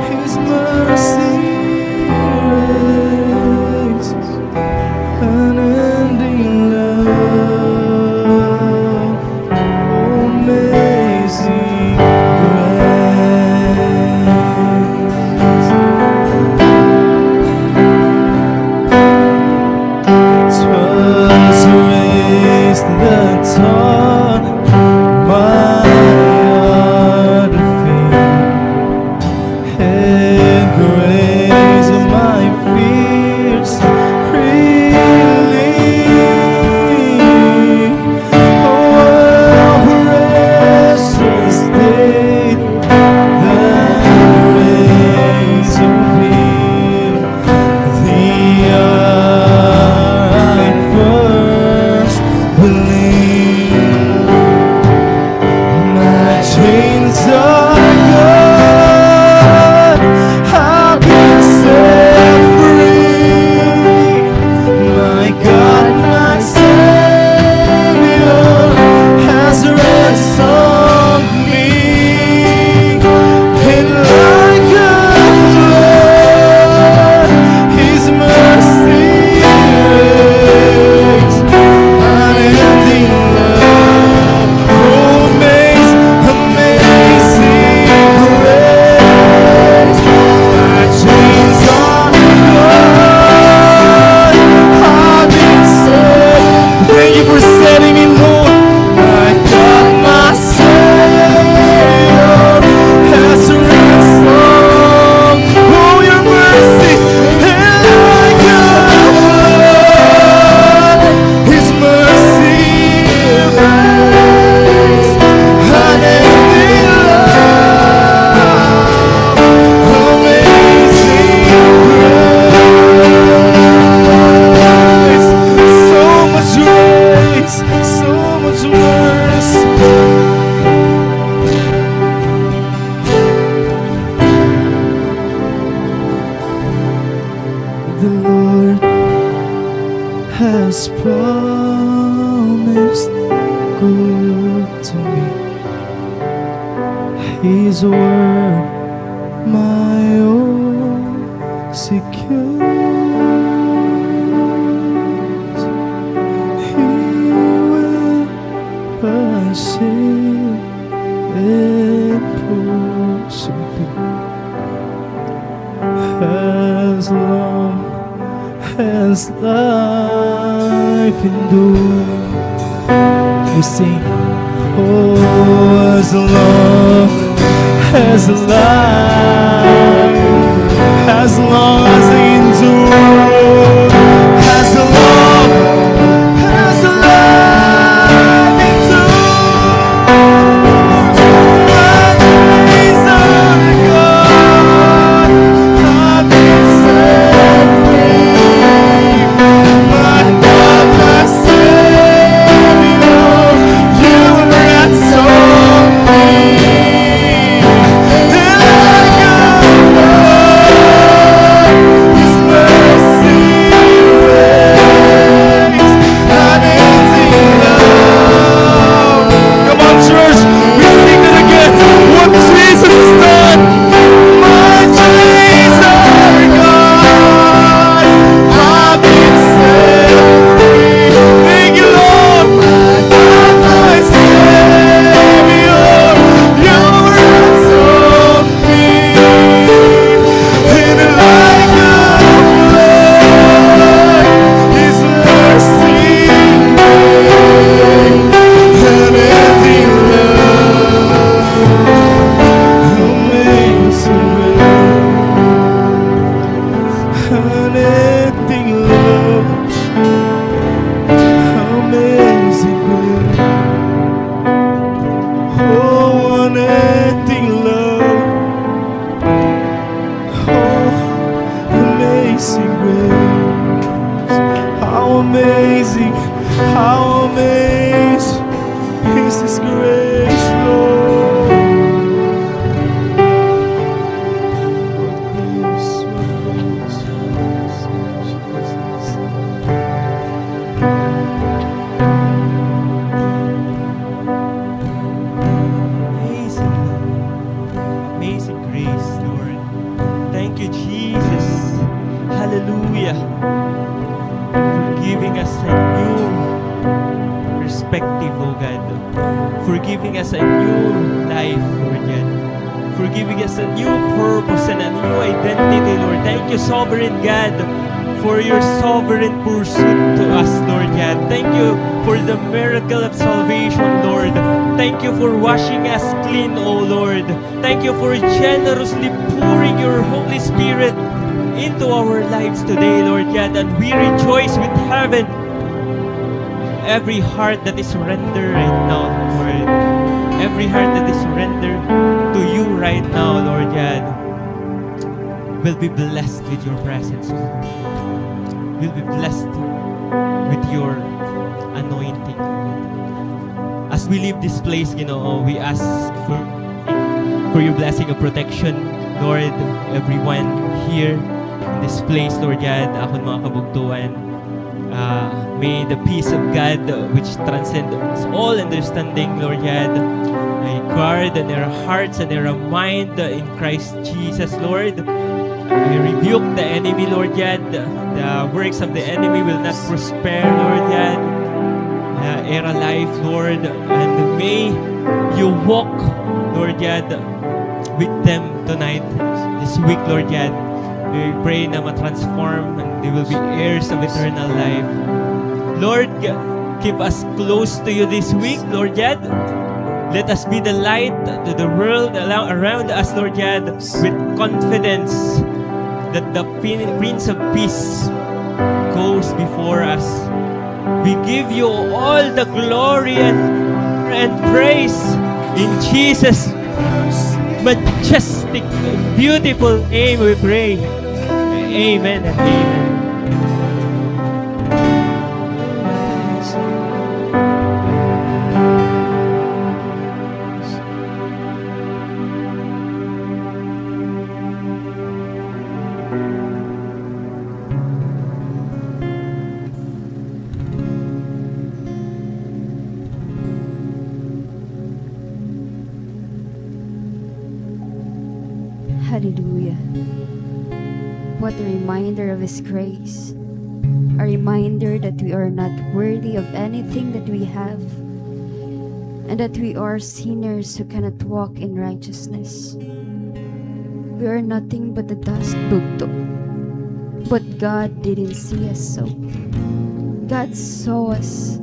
S2: His mercy reigns, unending love, amazing grace. that taught my heart to feel and grace of my fears relief. Oh, precious day, that grace of Him, the hour I first believed. My chains are gone, I've been set free. My God, my Savior has ransomed me. And like a flood, His mercy reigns, unending love. Oh, amazing grace. My chains are gone, I've been set. Thank you for setting me, Lord. My God, my Savior has ransomed. Oh, your mercy and like a flood, His mercy reigns, unending love, amazing grace. So much grace, so much mercy. The Lord has promised good to me. His word, my own secures. He will pursue and pursue as long as life endures. We sing, oh, as long as life, as long as I endure, as long as life endures, my days are gone, I've been set free. My God, my Savior, you ransomed me. And like a flood, His mercy reigns, unending love. Come on, church, we sing it again. What Jesus has done. My chains are gone, I've been set free. Thank you, Lord. My God, my Savior, you ransomed me. And like a flood, His mercy reigns, unending love, amazing grace, unending love, amazing grace. Oh, unending love, oh, amazing grace. How amazing is His grace, Lord. What grace, what grace, Jesus.
S4: Amazing love. Amazing grace, Lord. Thank you, Jesus. Hallelujah. For giving us a new perspective, oh God. For giving us a new life, Lord God. For giving us a new purpose and a new identity, Lord. Thank you, Sovereign God, for your sovereign pursuit to us, Lord God. Thank you for the the miracle of salvation, Lord. Thank you for washing us clean, O Lord. Thank you for generously pouring your Holy Spirit into our lives today, Lord God. And we rejoice with heaven. Every heart that is surrendered right now, Lord. Every heart that is surrendered to you right now, Lord God, will be blessed with your presence, Lord. Will be blessed with your anointing. As we leave this place, we ask for your blessing of protection, Lord. Everyone here in this place, Lord God, akong mga kabugtuan, may the peace of God which transcends all understanding, Lord God, I guard their hearts and their mind in Christ Jesus, Lord. I rebuke the enemy, Lord God. The works of the enemy will not prosper, Lord God. Era life, Lord. And may you walk, Lord God, with them tonight, this week, Lord God. We pray na ma-transform and they will be heirs of eternal life. Lord, keep us close to you this week, Lord God. Let us be the light to the world around us, Lord God, with confidence that the Prince of Peace goes before us. We give you all the glory and praise in Jesus' majestic, beautiful name we pray. Amen and amen.
S1: Hallelujah. What a reminder of His grace. A reminder that we are not worthy of anything that we have, and that we are sinners who cannot walk in righteousness. We are nothing but the dust, bugto. But God didn't see us so. God saw us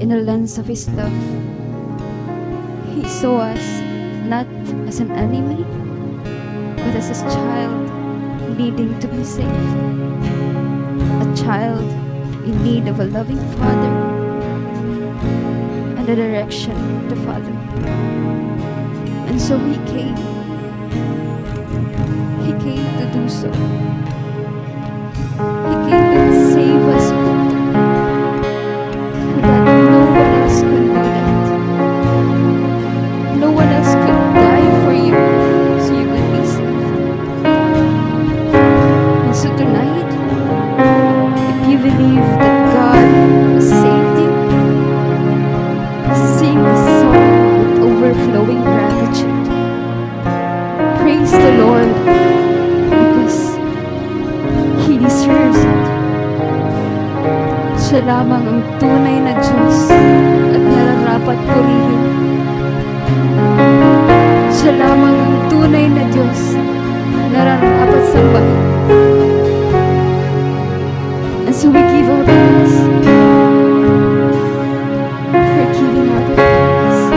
S1: in the lens of His love. He saw us not as an enemy, but as a child needing to be saved. A child in need of a loving father and a direction to follow. And so He came. He came to do so. He came to save us, and that no one else could do that. No one else could die for you so you could be saved. And so tonight, if you believe that God has saved you, sing a song with overflowing gratitude. Praise the Lord because He deserves it. Siya lamang ang tunay na Diyos at nararapat purihin. Siya lamang ang tunay na Diyos, nararapat sambahin. And so we give our praise. We're giving our praise.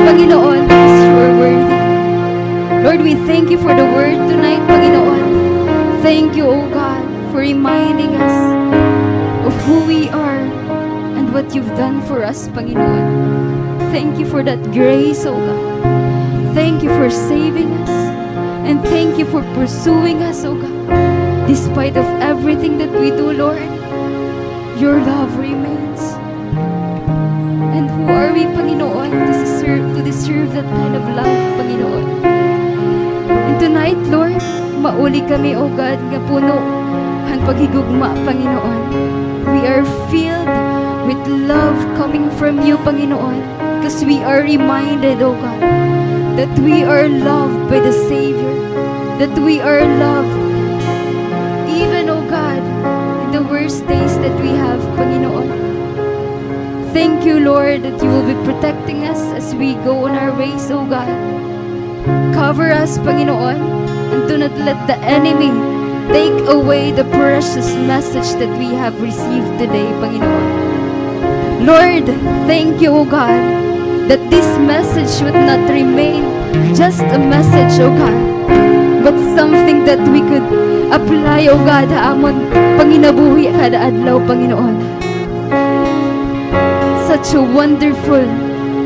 S1: Panginoon, because you are worthy. Lord, we thank you for the word tonight, Panginoon. Thank you, O God, for reminding us of who we are and what you've done for us, Panginoon. Thank you for that grace, O God. Thank you for saving us. And thank you for pursuing us, O God. Despite of everything that we do, Lord, your love remains. And who are we, Panginoon, to deserve that kind of love, Panginoon? And tonight, Lord, mauli kami, O God, nga puno ang paghigugma, Panginoon. We are filled with love coming from you, Panginoon, because we are reminded, O God, that we are loved by the Savior, that we are loved even, O God, in the worst days that we have, Panginoon. Thank you, Lord, that you will be protecting us as we go on our ways, O God. Cover us, Panginoon, and do not let the enemy take away the precious message that we have received today, Panginoon. Lord, thank you, O God, that this message would not remain just a message, O God, but something that we could apply, O God, amon panginabuhi kada adlaw, Panginoon. Such a wonderful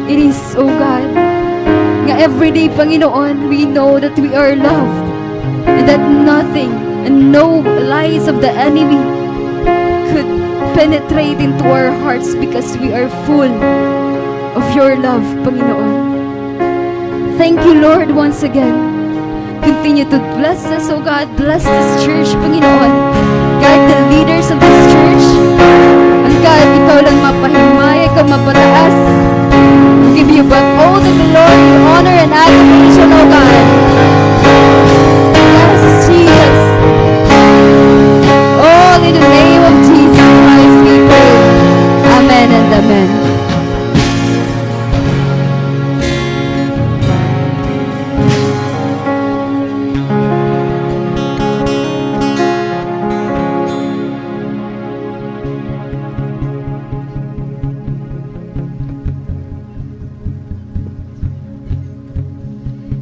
S1: it is, O God, nga everyday, Panginoon, we know that we are loved and that nothing and no lies of the enemy could penetrate into our hearts because we are full of your love, Panginoon. Thank you, Lord, once again. Continue to bless us, O God. Bless this church, Panginoon. Guide the leaders of this church. And God, ikaw lang mapahimay, ikaw mapataas. We give you back all the glory, honor, and adoration, O God. Yes, Jesus. All in the name of Jesus Christ we pray. Amen and amen.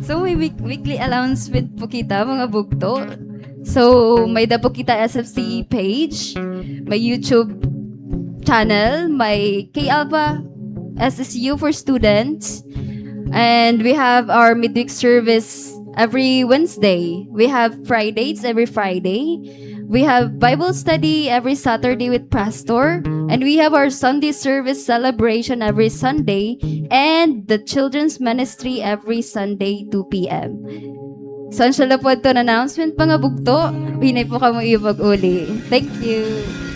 S1: So may weekly announcement po kita mga bugto. So may da po kita SFC page, may YouTube channel, may K-Alpha SSU for students, and we have our midweek service every Wednesday. We have Fridays every Friday. We have Bible study every Saturday with Pastor. And we have our Sunday service celebration every Sunday. And the children's ministry every Sunday, 2 p.m. So, ang siya po ito na announcement, mga bugto. Hinay po kamo ipag-uli. Thank you.